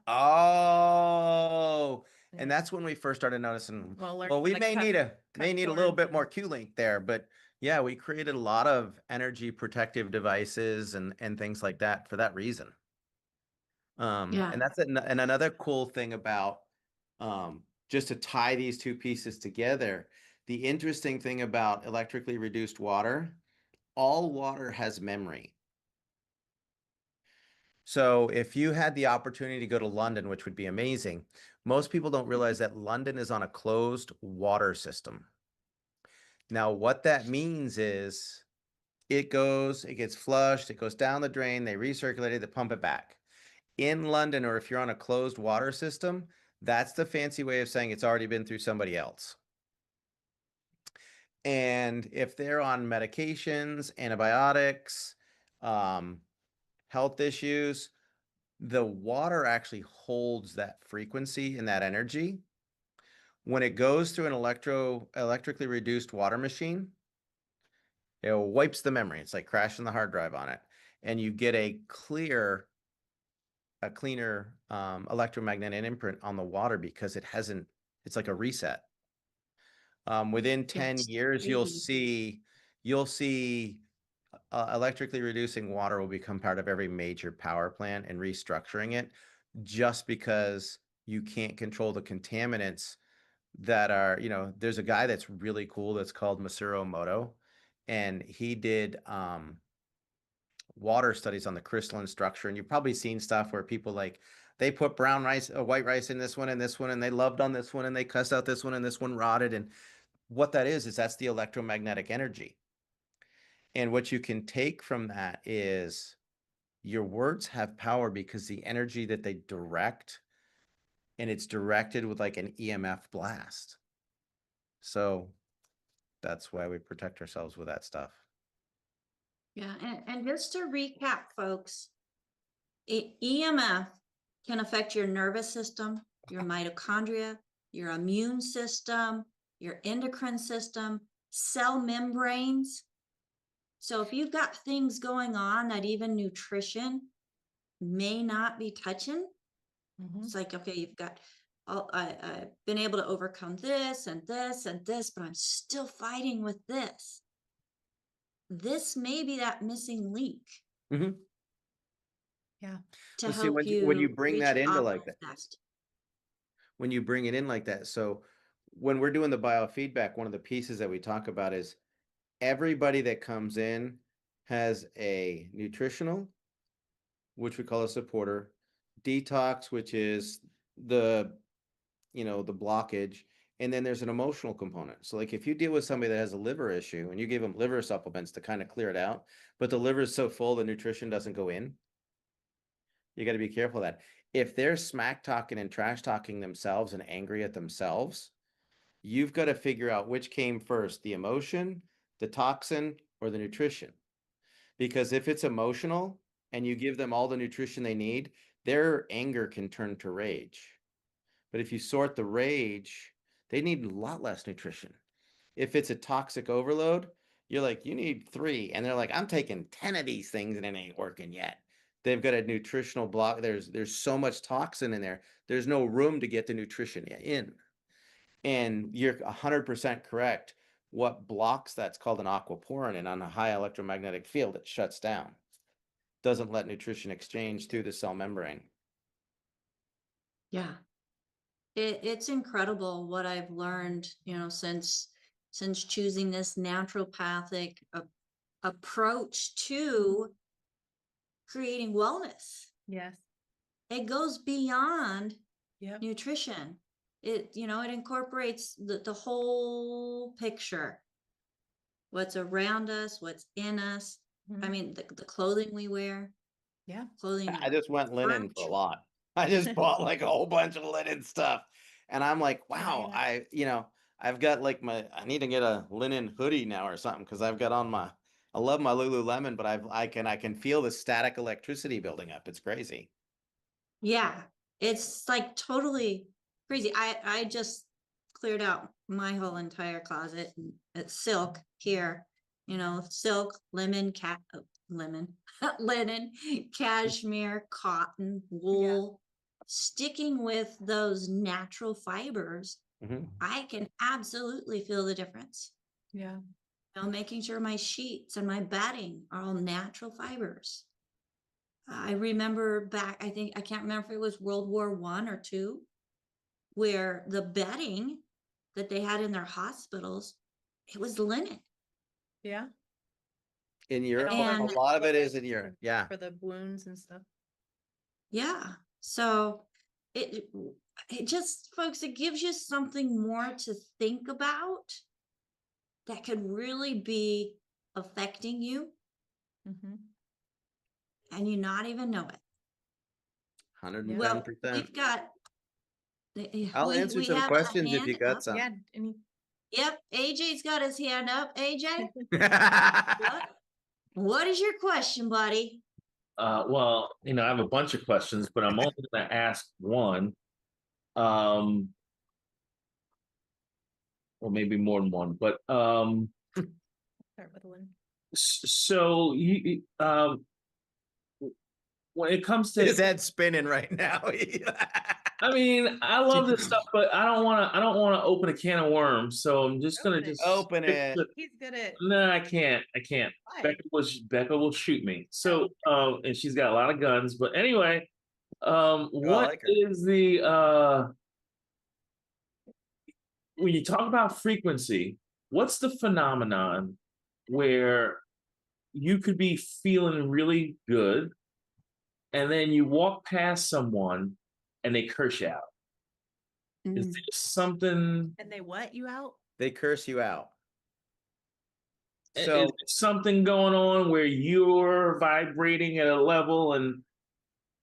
Oh, and
Yeah.
that's when we first started noticing,
Well, learn
well, we
to
may
cut-
need a
cut
little
corners
bit
and-
more Q-link there, but yeah, we created a lot of energy protective devices and things like that for that reason.
Yeah.
And that's and another cool thing about just to tie these two pieces together. The interesting thing about electrically reduced water, all water has memory. So if you had the opportunity to go to London, which would be amazing, most people don't realize that London is on a closed water system. Now, what that means is it gets flushed, it goes down the drain, they recirculate it, they pump it back. In London, or if you're on a closed water system, that's the fancy way of saying it's already been through somebody else. And if they're on medications, antibiotics, health issues, the water actually holds that frequency and that energy. When it goes through an electrically reduced water machine, it wipes the memory. It's like crashing the hard drive on it. And you get a cleaner electromagnetic imprint on the water because it's like a reset. Within 10
It's
years,
crazy.
you'll see electrically reducing water will become part of every major power plant and restructuring it, just because you can't control the contaminants that are, there's a guy that's really cool that's called Masaru Emoto, and he did water studies on the crystalline structure. And you've probably seen stuff where people like they put brown rice, white rice in this one and this one, and they loved on this one and they cussed out this one and this one rotted. And what that is that's the electromagnetic energy. And what you can take from that is your words have power because the energy that they direct, and it's directed with like an EMF blast. So that's why we protect ourselves with that stuff.
Yeah, and just to recap, folks, EMF can affect your nervous system, your mitochondria, your immune system, your endocrine system, cell membranes. So if you've got things going on that even nutrition may not be touching, it's like, okay, you've got, I've been able to overcome this and this and this, but I'm still fighting with this. This may be that missing link
Mm-hmm.
Yeah.
to
Well, see,
help
when you
you
bring
reach
that
your
into like
optimal
that,
best.
when you bring it in like that, so when we're doing the biofeedback, one of the pieces that we talk about is everybody that comes in has a nutritional, which we call a supporter, detox, which is the the blockage, and then there's an emotional component. So like if you deal with somebody that has a liver issue and you give them liver supplements to kind of clear it out, but the liver is so full the nutrition doesn't go in, you got to be careful of that. If they're smack talking and trash talking themselves and angry at themselves, you've got to figure out which came first, the emotion, the toxin, or the nutrition. Because if it's emotional and you give them all the nutrition they need, their anger can turn to rage. But if you sort the rage, they need a lot less nutrition. If it's a toxic overload, you're like, you need 3. And they're like, I'm taking 10 of these things and it ain't working yet. They've got a nutritional block. There's so much toxin in there. There's no room to get the nutrition in. And you're 100% correct. What blocks that's called an aquaporin, and on a high electromagnetic field, it shuts down. Doesn't let nutrition exchange through the cell membrane.
Yeah. It's incredible what I've learned, since choosing this naturopathic approach to creating wellness.
Yes.
it goes beyond
Yep.
nutrition. It, it incorporates the whole picture. What's around us, what's in us. I
Mhm.
mean, the clothing we wear,
Yeah.
clothing.
I just went linen for a
furniture.
lot. I just bought like a whole bunch of linen stuff. And I'm like, wow,
Yeah.
I've got like I need to get a linen hoodie now or something because I've got on I love my Lululemon, but I can feel the static electricity building up. It's crazy.
Yeah, it's like totally crazy. I just cleared out my whole entire closet. And it's silk here, silk, lemon, linen, cashmere, cotton, wool. Sticking with those natural fibers,
Mhm.
I can absolutely feel the difference.
Yeah.
Making sure my sheets and my bedding are all natural fibers. I remember back, I can't remember if it was World War I or II, where the bedding that they had in their hospitals, it was linen.
Yeah.
In Europe,
all
a
And
lot of it
the
is in Europe. Yeah.
For the wounds and stuff.
yeah, so it just, folks, it gives you something more to think about that could really be affecting you
Mm-hmm.
and you not even know it.
110%.
Well, we've got,
I'll answer
we
some
have a
questions if you
hand
got
up.
some.
Yeah. Any
Yep, AJ's got his hand up. AJ,
What?
what is your question, buddy?
Well, I have a bunch of questions, but I'm only going to ask one. Or maybe more than one. But
Start with one.
so when it comes to,
His head's spinning right now.
I mean, I love this stuff, but I don't want to open a can of worms. So I'm just going to
Open it.
just
Open
stick
it.
to-
He's good at.
No, I can't.
Why?
Becca will shoot me. So, and she's got a lot of guns. But anyway,
I
what
like her.
is the when you talk about frequency, what's the phenomenon where you could be feeling really good and then you walk past someone and they curse you out? Is
Mm.
there something?
And they what you out?
They curse you out.
Is
So
there something going on where you're vibrating at a level and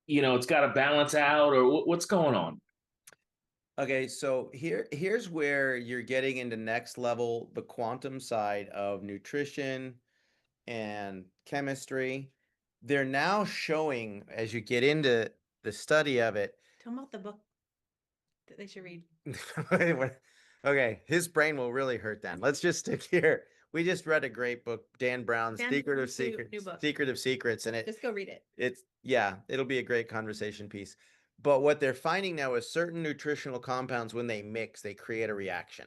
it's got to balance out, or what's going on?
okay, so here's where you're getting into next level, the quantum side of nutrition and chemistry. They're now showing, as you get into the study of it.
Tell them about the book that they should read.
Okay, his brain will really hurt then. Let's just stick here. We just read a great book, Dan Brown's
Dan
Secret of
Brown's new
Secrets,
book.
Secret of Secrets, and
Just go read it.
it'll be a great conversation piece. But what they're finding now is certain nutritional compounds, when they mix, they create a reaction.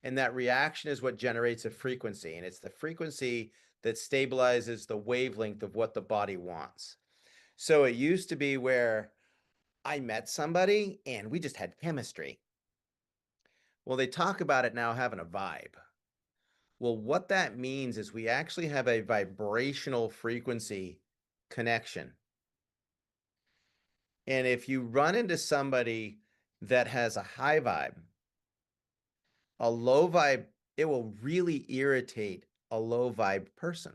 And that reaction is what generates a frequency. And it's the frequency that stabilizes the wavelength of what the body wants. So it used to be where I met somebody and we just had chemistry. Well, they talk about it now having a vibe. Well, what that means is we actually have a vibrational frequency connection. And if you run into somebody that has a high vibe, a low vibe, it will really irritate a low vibe person.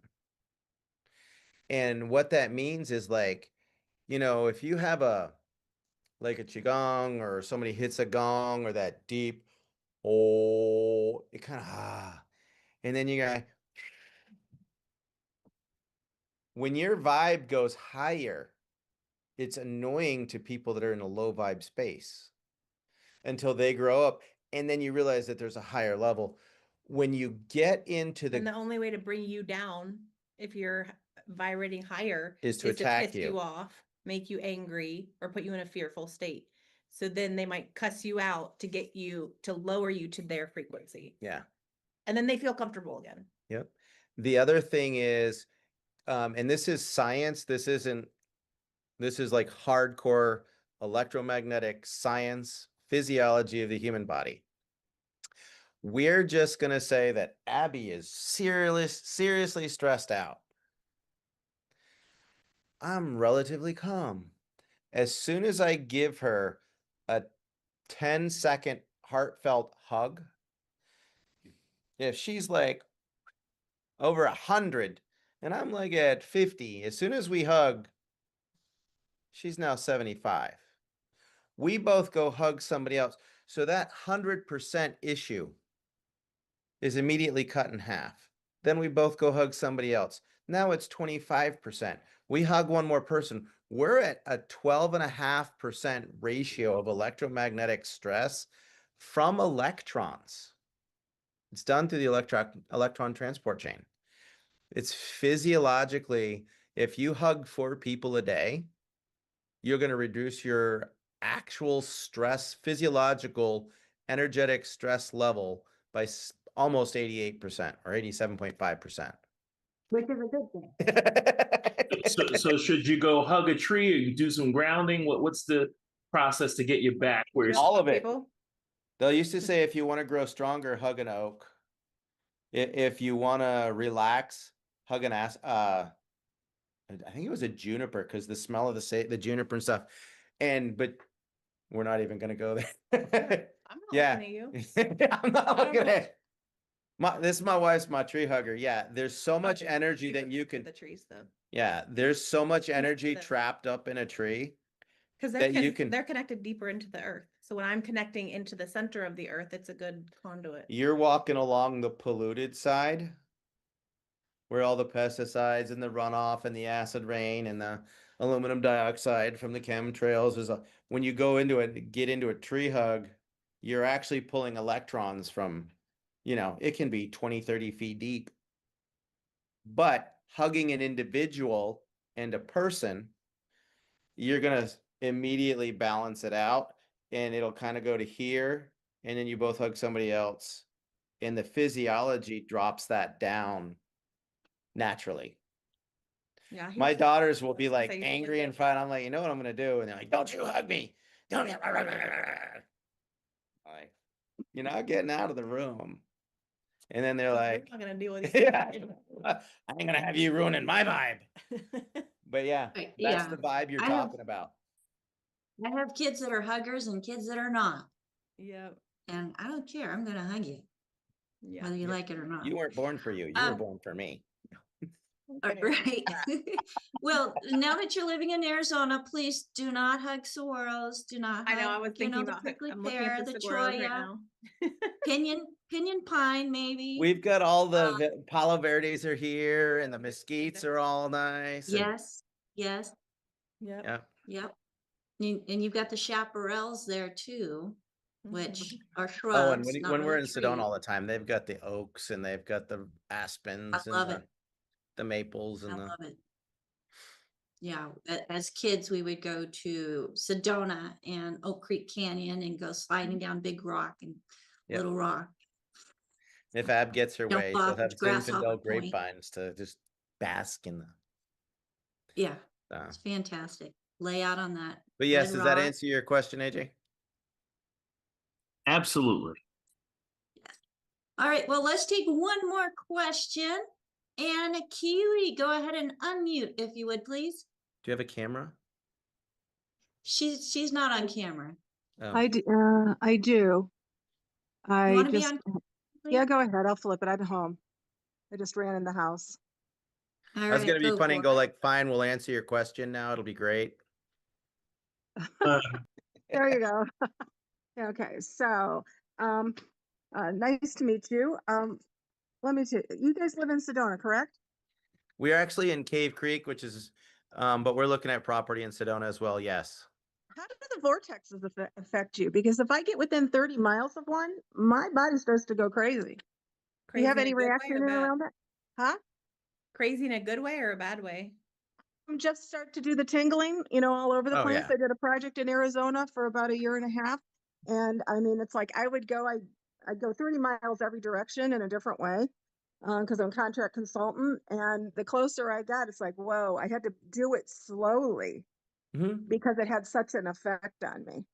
And what that means is like, if you have a qigong or somebody hits a gong or that deep, oh, it kind of, and then you go, when your vibe goes higher, it's annoying to people that are in a low vibe space until they grow up. And then you realize that there's a higher level. When you get into
And the only way to bring you down, if you're vibrating higher,
is to attack
piss you off, make you angry, or put you in a fearful state. So then they might cuss you out to get you to lower you to their frequency.
Yeah.
And then they feel comfortable again.
Yep. The other thing is, and this is science, this is like hardcore electromagnetic science, physiology of the human body. We're just going to say that Abby is seriously stressed out. I'm relatively calm. As soon as I give her a 10-second heartfelt hug, if she's like over 100 and I'm like at 50, as soon as we hug, she's now 75. We both go hug somebody else. So that 100% issue is immediately cut in half. Then we both go hug somebody else. Now it's 25%. We hug one more person. We're at a 12.5% ratio of electromagnetic stress from electrons. It's done through the electron transport chain. It's physiologically, if you hug 4 people a day, you're going to reduce your actual stress, physiological, energetic stress level by almost 88% or 87.5%.
Which is a good thing.
So should you go hug a tree or you do some grounding? What's the process to get you back where you're
All of it.
People?
They'll used to say, if you want to grow stronger, hug an oak. If you want to relax, hug an I think it was a juniper, because the smell of the juniper and stuff. But we're not even going to go there.
I'm not
Yeah.
looking at you.
I'm not
I don't
looking
know.
at this is my wife's my tree hugger. Yeah, there's so much
Okay,
energy
you
that
can
you
look at
can.
the trees though.
Yeah, there's so much energy
the-
trapped up in a tree.
Because
That you can-
they're connected deeper into the earth. So when I'm connecting into the center of the earth, it's a good conduit.
You're walking along the polluted side, where all the pesticides and the runoff and the acid rain and the aluminum dioxide from the chemtrails is. When you go into it, get into a tree hug, you're actually pulling electrons from, it can be 20, 30 feet deep. But hugging an individual and a person, you're going to immediately balance it out, and it'll kind of go to here, and then you both hug somebody else, and the physiology drops that down naturally.
Yeah.
My daughters will be
I was gonna
like
say,
angry and fight. I'm like, you know what I'm going to do? And they're like, don't you hug me. Don't you? Like, you're not getting out of the room. And then they're like,
I'm not gonna deal with these.
yeah, I ain't gonna have you ruining my vibe. But yeah,
Right,
that's
yeah.
the vibe you're
I have-
talking about.
I have kids that are huggers and kids that are not.
Yep.
And I don't care. I'm going to hug you,
Yeah.
whether you
Yeah.
like it or not.
You weren't born for you. You were
Um,
born for me.
Right. Well, now that you're living in Arizona, please do not hug saguaros. Do not
I know. I
hug,
was thinking
the
about.
prickly
I'm looking
pear,
at
the
the saguaros right
cholla,
now.
pinyon pine, maybe.
We've got all the
Um,
Palo Verdes are here, and the mesquites are all nice. and-
Yes, yes,
Yep.
Yeah.
yep. And you've got the chaparrals there too, which are shrubs.
Oh, and
not
when we're
really
in Sedona
trees.
all the time, they've got the oaks and they've got the aspens
love
and
it.
the maples
I
and the.
love it. Yeah, as kids, we would go to Sedona and Oak Creek Canyon and go sliding down Big Rock and
Yep.
Little Rock.
If Ab gets her
Jump
way, she'll
off
have
Grasshopper
Zinfandel
Point.
grapevines to just bask in the.
Yeah,
Uh,
it's fantastic. Lay out on that.
but yes,
red
does that
rock.
answer your question, AJ?
absolutely.
All right, well, let's take one more question. And Kiwi, go ahead and unmute if you would, please.
Do you have a camera?
She's not on camera.
Oh.
I do.
You
I
want to be
just,
on?
yeah, go ahead. I'll flip it. I'm home. I just ran in the house.
All
I was
right,
gonna be funny and
for
go
it.
like, fine, we'll answer your question now. It'll be great.
There you go. Okay, so, nice to meet you. Let me see. You guys live in Sedona, correct?
We are actually in Cave Creek, which is, but we're looking at property in Sedona as well. Yes.
How do the vortexes affect you? Because if I get within 30 miles of one, my body starts to go crazy. Do you have
Crazy in
any
a good way
reaction
or bad?
around that? Huh?
Crazy in a good way or a bad way?
Just start to do the tingling, all over the
Oh,
place.
yeah.
I did a project in Arizona for about 1.5 years. And I mean, it's like I'd go 30 miles every direction in a different way because I'm a contract consultant. And the closer I got, it's like, whoa, I had to do it slowly
Mm-hmm.
because it had such an effect on me.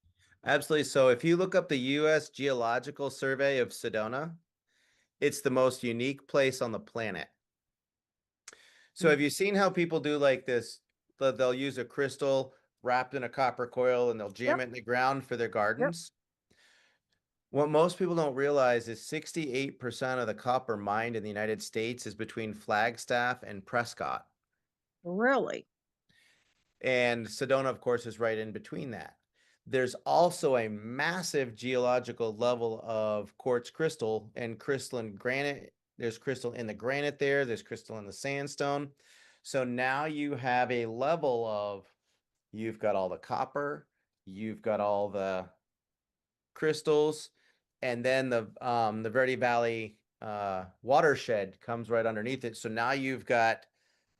Absolutely. So if you look up the U.S. Geological Survey of Sedona, it's the most unique place on the planet. So have you seen how people do like this? They'll use a crystal wrapped in a copper coil and they'll jam
Yep.
it in the ground for their gardens. What most people don't realize is 68% of the copper mined in the United States is between Flagstaff and Prescott.
Really?
And Sedona, of course, is right in between that. There's also a massive geological level of quartz crystal and crystalline granite. There's crystal in the granite there. There's crystal in the sandstone. So now you have a level of, you've got all the copper, you've got all the crystals, and then the Verde Valley watershed comes right underneath it. So now you've got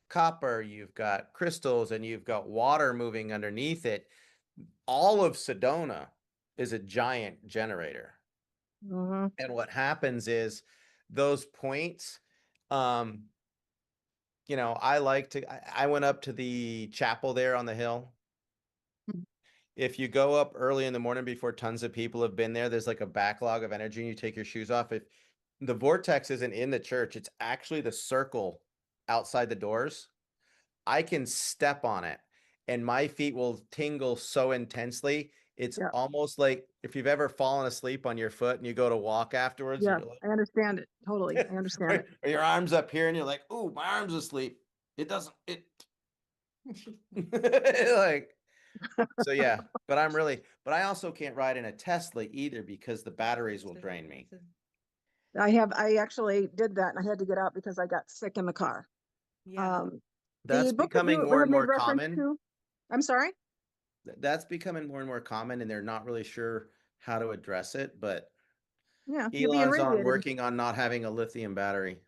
copper, you've got crystals, and you've got water moving underneath it. All of Sedona is a giant generator.
Mm-hmm.
And what happens is those points, I went up to the chapel there on the hill. If you go up early in the morning before tons of people have been there, there's like a backlog of energy and you take your shoes off. If the vortex isn't in the church, it's actually the circle outside the doors. I can step on it and my feet will tingle so intensely. It's almost like if you've ever fallen asleep on your foot and you go to walk afterwards.
Yeah,
And you're like,
I understand it. Totally. I understand it.
or your arm's up here and you're like, oh, my arm's asleep. It doesn't, like, so yeah, but I also can't ride in a Tesla either because the batteries will drain me.
I actually did that and I had to get out because I got sick in the car.
Yeah.
That's
The book that
becoming
you
more
had
and
made
more
reference
common.
to- I'm sorry?
That's becoming more and more common and they're not really sure how to address it, but
Yeah, you're being
Elon's on
radiated.
working on not having a lithium battery.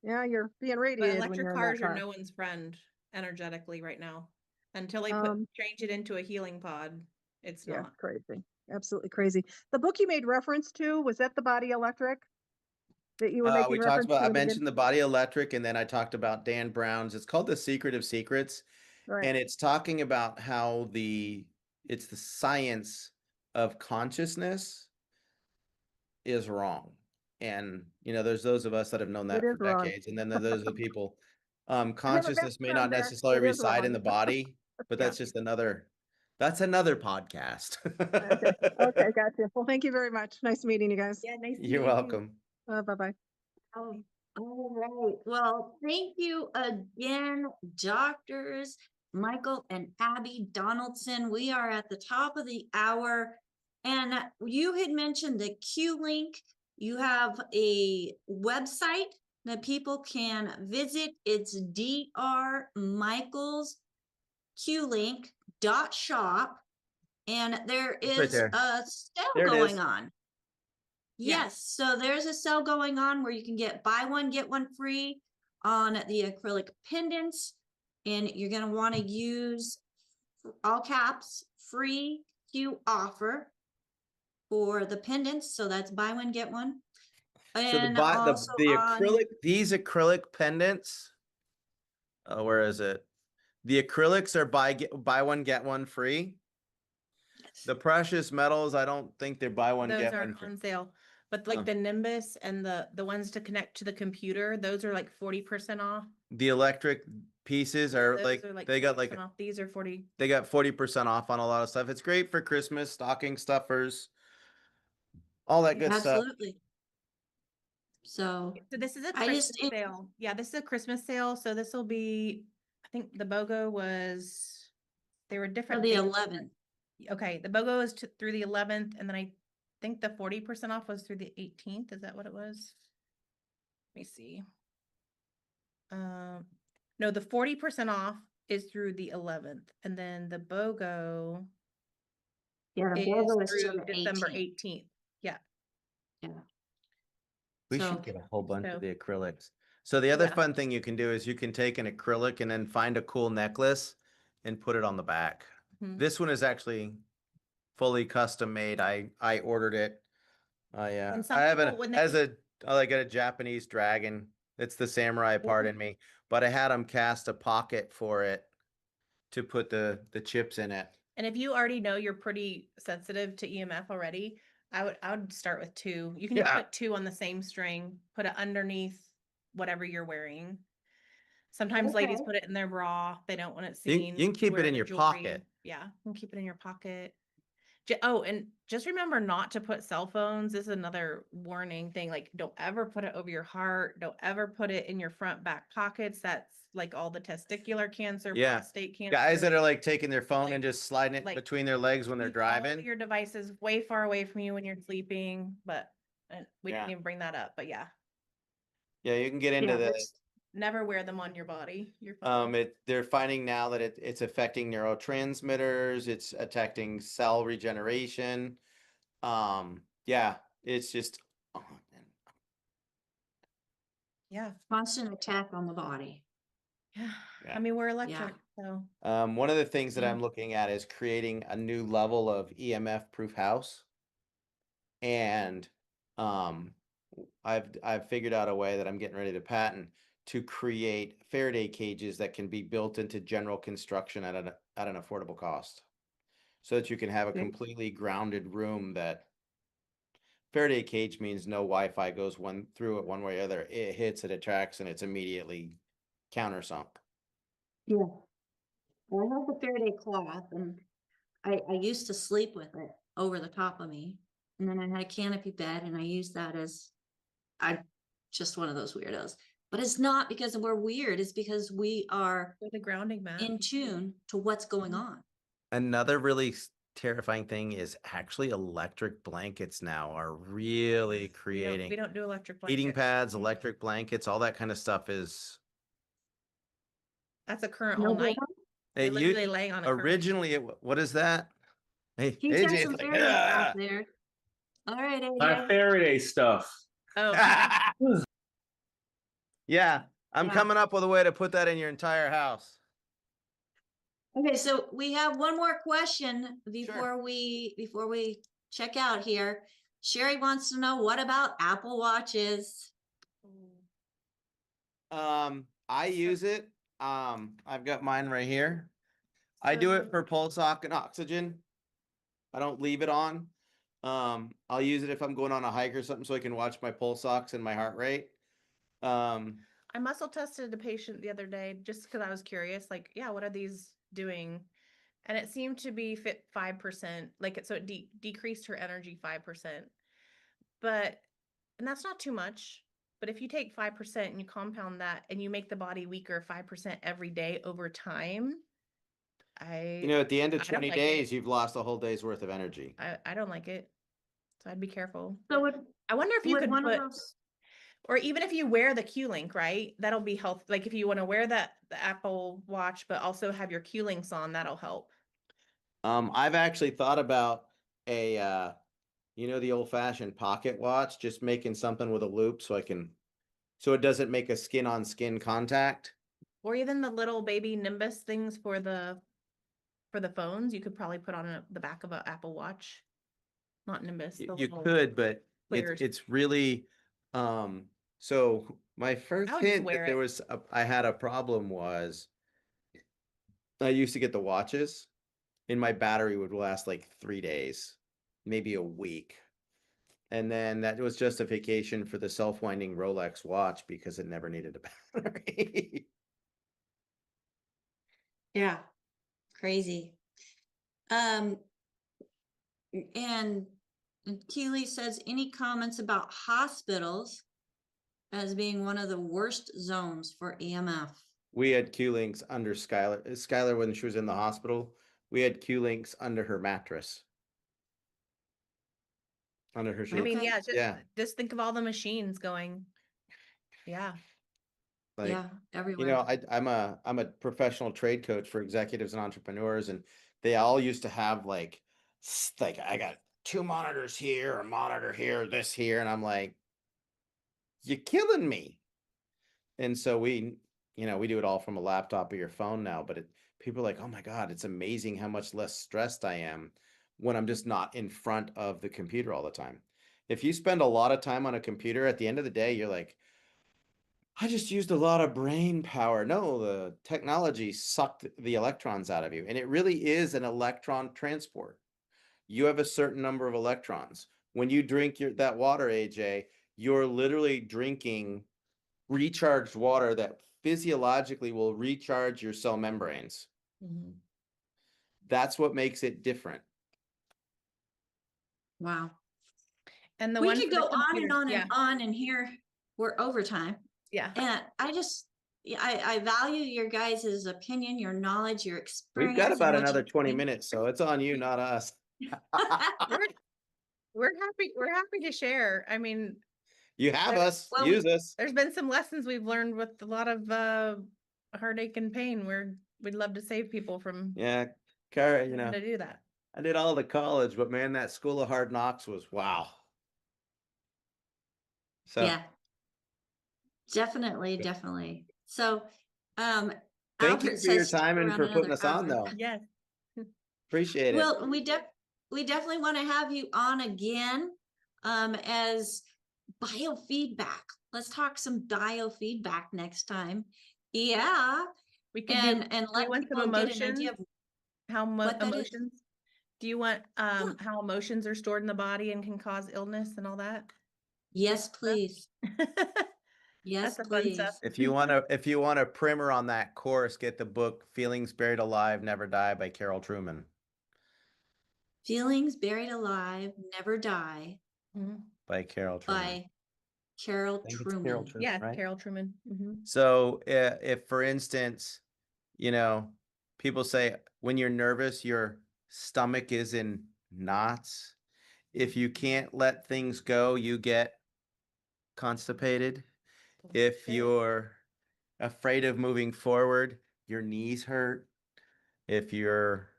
Yeah, you're being
But
radiated when
electric
you're in
cars
that
are
car.
no one's friend energetically right now. Until they
Um,
change it into a healing pod, it's
Yeah,
not.
crazy. Absolutely crazy. The book you made reference to, was that The Body Electric? That you were making
We talked
reference
about,
to
I
in the
mentioned the Body Electric, and then I talked about Dan Brown's. It's called The Secret of Secrets.
Right.
And it's talking about how it's the science of consciousness is wrong. And, there's those of us that have known
It
that
is
for
wrong.
decades. And then there's the people,
I haven't
consciousness may not
gotten there.
necessarily
It is
reside in
wrong.
the body, but that's just that's another podcast.
Okay. Okay, gotcha. Well, thank you very much. Nice meeting you guys.
Yeah, nice.
You're welcome.
Bye-bye.
Oh, all right. Well, thank you again, Doctors Michael and Abby Donaldson. We are at the top of the hour. And you had mentioned the Q link. You have a website that people can visit. It's drmichaelsqlink.shop. And there
It's right
is
there.
a sale
There it
going
is.
on.
Yeah.
Yes, so there's a sale going on where you can buy one, get one free on the acrylic pendants. And you're gonna wanna use all caps, free Q offer for the pendants. So that's buy one, get one.
So
And also on,
these acrylic pendants, where is it? The acrylics are buy one, get one free. The precious metals, I don't think they're buy one,
Those
get one
aren't
free.
on sale. But like
Oh.
the Nimbus and the ones to connect to the computer, those are like 40% off.
The electric pieces are
Those
like,
are like
they got
40% off. These are 40.
they got 40% off on a lot of stuff. It's great for Christmas, stocking stuffers, all that good stuff.
absolutely. So
So this is a
I
Christmas
just,
sale. Yeah, this is a Christmas sale. So this will be, I think the BOGO was, they were
for
different.
the
dates.
11th.
Okay, the BOGO is through the 11th, and then I think the 40% off was through the 18th. Is that what it was? Let me see. No, the 40% off is through the 11th, and then the BOGO
Yeah, the
is
BOGO is
through
till the
December
18th.
18th. Yeah.
Yeah.
We
So-
should get a whole bunch
So-
of the acrylics. So the other
Yeah.
fun thing you can do is you can take an acrylic and then find a cool necklace and put it on the back.
Mhm.
This one is actually fully custom made. I ordered it.
And some
I have
people, when they-
I got a Japanese dragon. It's the samurai part in me, but I had them cast a pocket for it to put the chips in it.
And if you already know you're pretty sensitive to EMF already, I would start with 2. You can just
Yeah.
put 2 on the same string, put it underneath whatever you're wearing. Sometimes ladies
Okay.
put it in their bra. They don't want it
You,
seen.
you can keep
wear
it in
the
your
jewelry.
pocket.
Yeah, and keep it in your pocket. Oh, and just remember not to put cell phones. This is another warning thing. Like, don't ever put it over your heart. Don't ever put it in your front back pockets. That's like all the testicular cancer,
Yeah.
prostate cancer.
Guys that are like taking their phone
Like-
and just sliding it
like,
between their legs when they're
keep all of
driving.
your devices way far away from you when you're sleeping. But we
Yeah.
didn't even bring that up. But yeah,
Yeah, you can get into
Yeah,
the
there's-
never wear them on your body. Your phone.
they're finding now that it's affecting neurotransmitters, it's attacking cell regeneration. Yeah, it's just
Yeah.
constant attack on the body.
Yeah.
Yeah.
I mean, we're electric, so
one of the things that
Yeah.
I'm looking at is creating a new level of EMF proof house. And I've figured out a way that I'm getting ready to patent to create Faraday cages that can be built into general construction at an affordable cost. So that you can have a
Okay.
completely grounded room that Faraday cage means no Wi-Fi goes through it one way or other. It hits, it attracts, and it's immediately countersunk.
Yeah. Well, I have the Faraday cloth and I used to sleep with it over the top of me. And then I had a canopy bed and I used that as just one of those weirdos. But it's not because we're weird, it's because we are
with the grounding mat.
in tune to what's going on.
Another really terrifying thing is actually electric blankets now are really creating
We don't do electric
heating
blankets.
pads, electric blankets, all that kind of stuff is
That's a current
No
all night.
bueno?
You're
it
literally laying on a current.
originally what is that? Hey,
He's got
AJ,
some
it's like,
Faraday
"Ah!"
out there. All right,
My
AJ.
Faraday stuff.
Oh,
Yeah, I'm
Yeah.
coming up with a way to put that in your entire house.
Okay, so we have one more question before we check out here. Sherry wants to know, what about Apple Watches?
I use it. I've got mine right here. I do it for pulse ox and oxygen. I don't leave it on. I'll use it if I'm going on a hike or something so I can watch my pulse ox and my heart rate.
I muscle tested a patient the other day just because I was curious, like, yeah, what are these doing? And it seemed to be fit 5%, like it, so it decreased her energy 5%. But, and that's not too much. But if you take 5% and you compound that and you make the body weaker 5% every day over time,
at the end of
I don't
20
like it.
days, you've lost a whole day's worth of energy.
I don't like it. So I'd be careful.
So
I wonder if you
would
could
one of
put,
those,
or even if you wear the Q-Link, right? That'll be health. Like if you want to wear the Apple Watch, but also have your Q-Links on, that'll help.
I've actually thought about a, the old fashioned pocket watch, just making something with a loop so it doesn't make a skin on skin contact.
Or even the little baby Nimbus things for the phones, you could probably put on the back of an Apple Watch. Not Nimbus.
You
the little
could, but
clears.
it's really, so my first
I would just
hint
wear
that there
it.
was I had a problem was I used to get the watches and my battery would last like 3 days, maybe a week. And then that was justification for the self-winding Rolex watch because it never needed a battery.
yeah, crazy. And Keely says, any comments about hospitals as being one of the worst zones for EMF?
We had Q-links under Skylar when she was in the hospital. We had Q-links under her mattress. Under her
I
sheet.
mean,
Okay.
yeah, just think of all the machines going. Yeah.
Like,
Yeah, everywhere.
I'm a professional trade coach for executives and entrepreneurs, and they all used to have like I got 2 monitors here, a monitor here, this here, and I'm like, you're killing me. And so we do it all from a laptop or your phone now, but people are like, oh my God, it's amazing how much less stressed I am when I'm just not in front of the computer all the time. If you spend a lot of time on a computer, at the end of the day, you're like, I just used a lot of brain power. No, the technology sucked the electrons out of you. And it really is an electron transport. You have a certain number of electrons. When you drink that water, AJ, you're literally drinking recharged water that physiologically will recharge your cell membranes. that's what makes it different.
Wow.
And the
We
one
could
for the
go on and
computers,
on
yeah,
and on, and here we're overtime.
yeah.
And I value your guys' opinion, your knowledge, your experience.
We've got
and
about
what
another
you
20
think.
minutes, so it's on you, not us.
We're happy to share. I mean,
You have us,
Well,
use us.
there's been some lessons we've learned with a lot of heartache and pain where we'd love to save people from
Yeah, Kara,
having to do that.
I did all the college, but man, that School of Hard Knocks was wow. So
Yeah. Definitely. So,
thank
Albert
you for
says
your
stick
time and
around
for putting
another
us on,
hour.
though.
Yes.
Appreciate it.
Well, we definitely want to have you on again, as biofeedback. Let's talk some biofeedback next time. Yeah.
We could
And
do we
let
want some
people get an idea
emotions,
of
how
what that is.
emotions. Do you want how emotions are stored in the body and can cause illness and all that?
Yes, please. Yes,
That's the fun
please.
stuff.
If you want a primer on that course, get the book Feelings Buried Alive, Never Die by Carol Truman.
Feelings Buried Alive, Never Die
Mhm.
By Carol Truman.
by Carol
I think it's Carol
Truman.
Truman,
Yeah,
right?
Carol Truman.
So if for instance, people say when you're nervous, your stomach is in knots. If you can't let things go, you get constipated. If you're afraid of moving forward, your knees hurt. If you're,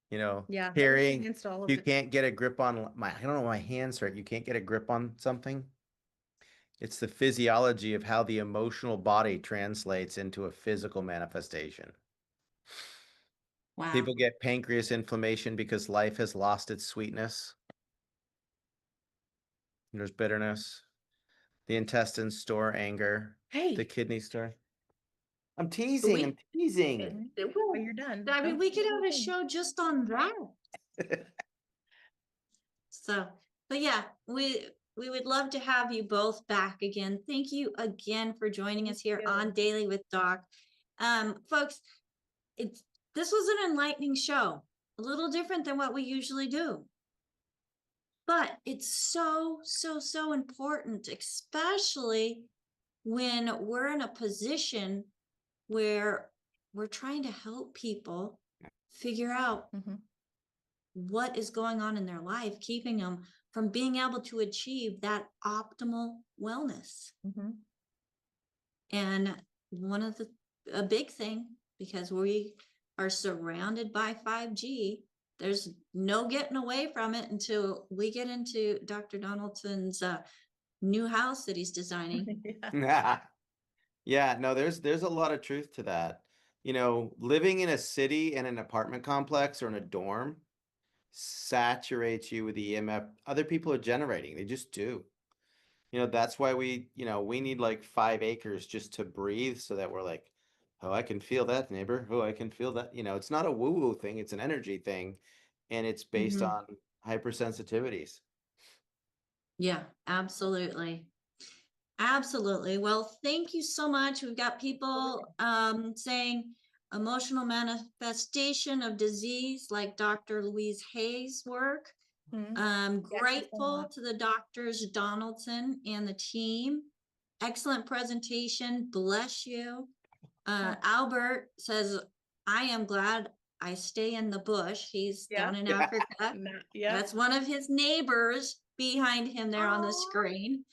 Yeah,
carrying,
against all of
you
it.
can't get a grip on I don't know, my hands hurt. You can't get a grip on something. It's the physiology of how the emotional body translates into a physical manifestation.
Wow.
People get pancreas inflammation because life has lost its sweetness. There's bitterness. The intestines store anger.
Hey,
The kidneys store. I'm teasing. I'm teasing.
well, you're done.
I mean,
Don't
we
say
could have a
anything.
show just on that. So, but yeah, we would love to have you both back again. Thank you again for joining us here on Daily with Doc. Folks, this was an enlightening show, a little different than what we usually do. But it's so important, especially when we're in a position where we're trying to help people figure out what is going on in their life, keeping them from being able to achieve that optimal wellness. And a big thing, because we are surrounded by 5G, there's no getting away from it until we get into Dr. Donaldson's new house that he's designing.
Yeah, no, there's a lot of truth to that. Living in a city and an apartment complex or in a dorm saturates you with the EMF other people are generating. They just do. That's why we need like 5 acres just to breathe so that we're like, oh, I can feel that, neighbor. Oh, I can feel that. It's not a woo-woo thing, it's an energy thing. And it's based on hypersensitivities.
Yeah, absolutely. Absolutely. Well, thank you so much. We've got people saying emotional manifestation of disease, like Dr. Louise Hayes' work. Grateful to the doctors Donaldson and the team. Excellent presentation. Bless you. Albert says, I am glad I stay in the bush. He's down in Africa. That's one of his neighbors behind him there on the screen.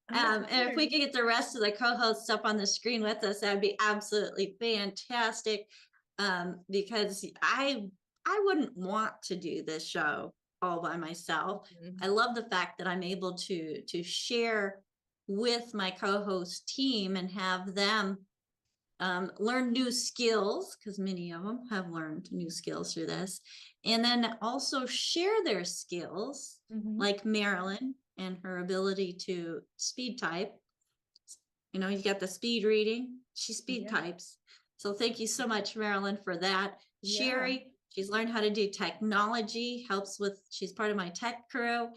And if we could get the rest of the co-hosts up on the screen with us, that'd be absolutely fantastic. Because I wouldn't want to do this show all by myself. I love the fact that I'm able to share with my co-host team and have them learn new skills, because many of them have learned new skills through this, and then also share their skills, like Marilyn and her ability to speed type. You got the speed reading, she speed types. So thank you so much, Marilyn, for that. Sherry, she's learned how to do technology, she's part of my tech crew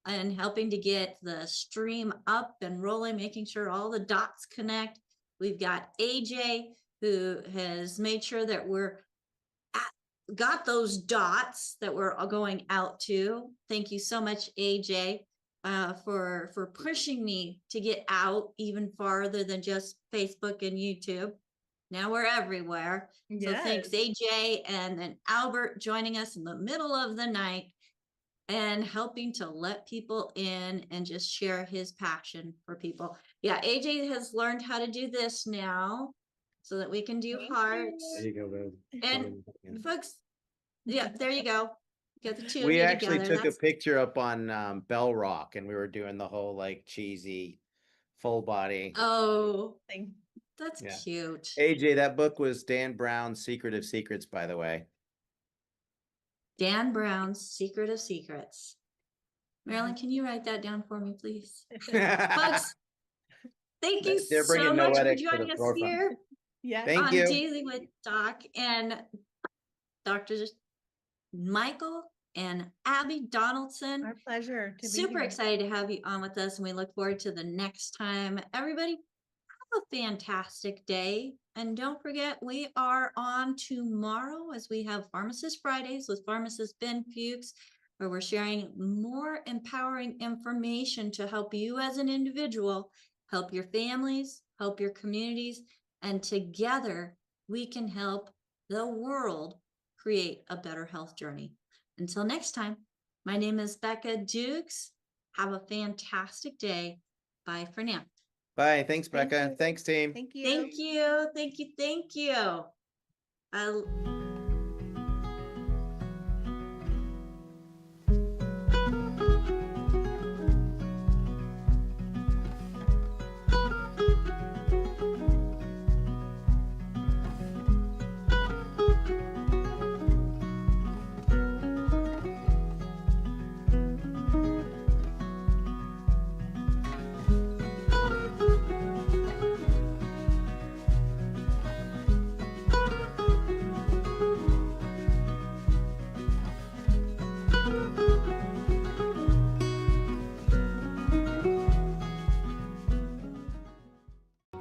and helping to get the stream up and rolling, making sure all the dots connect. We've got AJ, who has made sure that we're got those dots that we're all going out to. Thank you so much, AJ, for pushing me to get out even farther than just Facebook and YouTube. Now we're everywhere. So thanks, AJ, and then Albert joining us in the middle of the night and helping to let people in and just share his passion for people. Yeah, AJ has learned how to do this now so that we can do hearts.
There you go, babe.
And folks, yeah, there you go. Got the two of
We
you
actually
together.
took a picture up on Bell Rock, and we were doing the whole like cheesy full body.
Oh,
Thing.
that's
Yeah.
cute.
AJ, that book was Dan Brown's Secret of Secrets, by the way.
Dan Brown's Secret of Secrets. Marilyn, can you write that down for me, please? Folks, thank you
They're
so
bringing
much for
Noetics to the
joining us
forefront.
here
Yeah.
Thank
on
you.
Daily with Doc and Drs Michael and Abby Donaldson.
Our pleasure to be
Super
here.
excited to have you on with us, and we look forward to the next time. Everybody, have a fantastic day. And don't forget, we are on tomorrow as we have Pharmacist Fridays with pharmacist Ben Fuchs, where we're sharing more empowering information to help you as an individual, help your families, help your communities, and together we can help the world create a better health journey. Until next time, my name is Becca Dukes. Have a fantastic day. Bye for now.
Bye. Thanks,
Thank
Becca.
you.
Thanks, team.
Thank you.
Thank you. Thank you. Thank you.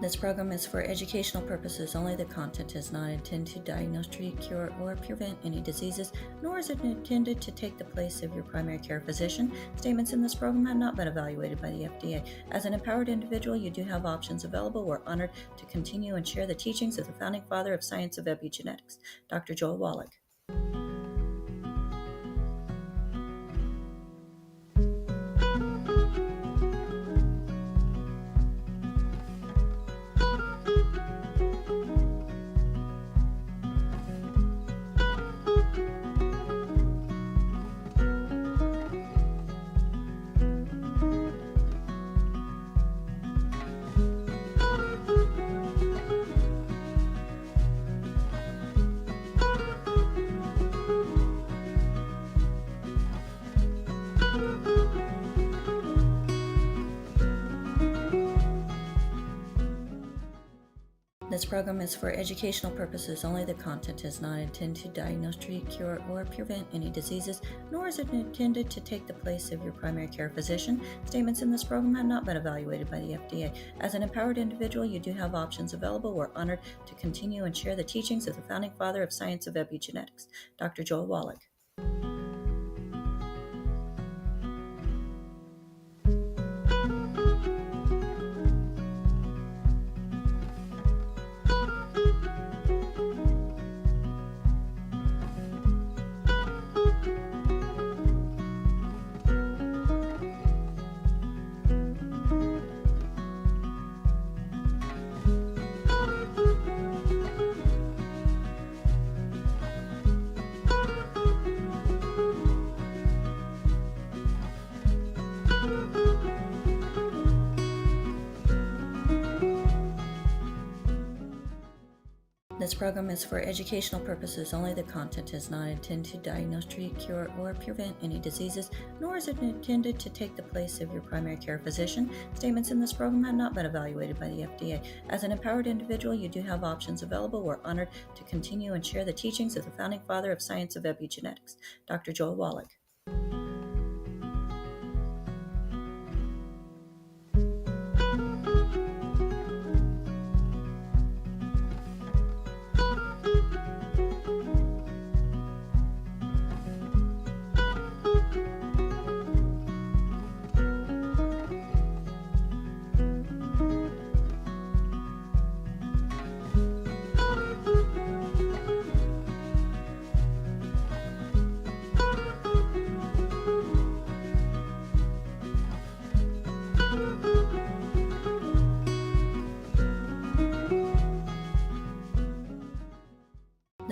This program is for educational purposes only. The content is not intended to diagnose, treat, cure, or prevent any diseases, nor is it intended to take the place of your primary care physician. Statements in this program have not been evaluated by the FDA. As an empowered individual, you do have options available. We're honored to continue and share the teachings of the founding father of science of epigenetics, Dr. Joel Wallach. This program is for educational purposes only. The content is not intended to diagnose, treat, cure, or prevent any diseases, nor is it intended to take the place of your primary care physician. Statements in this program have not been evaluated by the FDA. As an empowered individual, you do have options available. We're honored to continue and share the teachings of the founding father of science of epigenetics, Dr. Joel Wallach. This program is for educational purposes only. The content is not intended to diagnose, treat, cure, or prevent any diseases, nor is it intended to take the place of your primary care physician. Statements in this program have not been evaluated by the FDA. As an empowered individual, you do have options available. We're honored to continue and share the teachings of the founding father of science of epigenetics, Dr. Joel Wallach.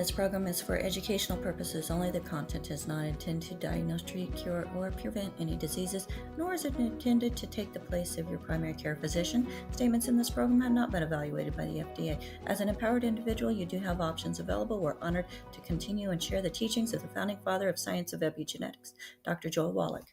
This program is for educational purposes only. The content is not intended to diagnose, treat, cure, or prevent any diseases, nor is it intended to take the place of your primary care physician. Statements in this program have not been evaluated by the FDA. As an empowered individual, you do have options available. We're honored to continue and share the teachings of the founding father of science of epigenetics, Dr. Joel Wallach.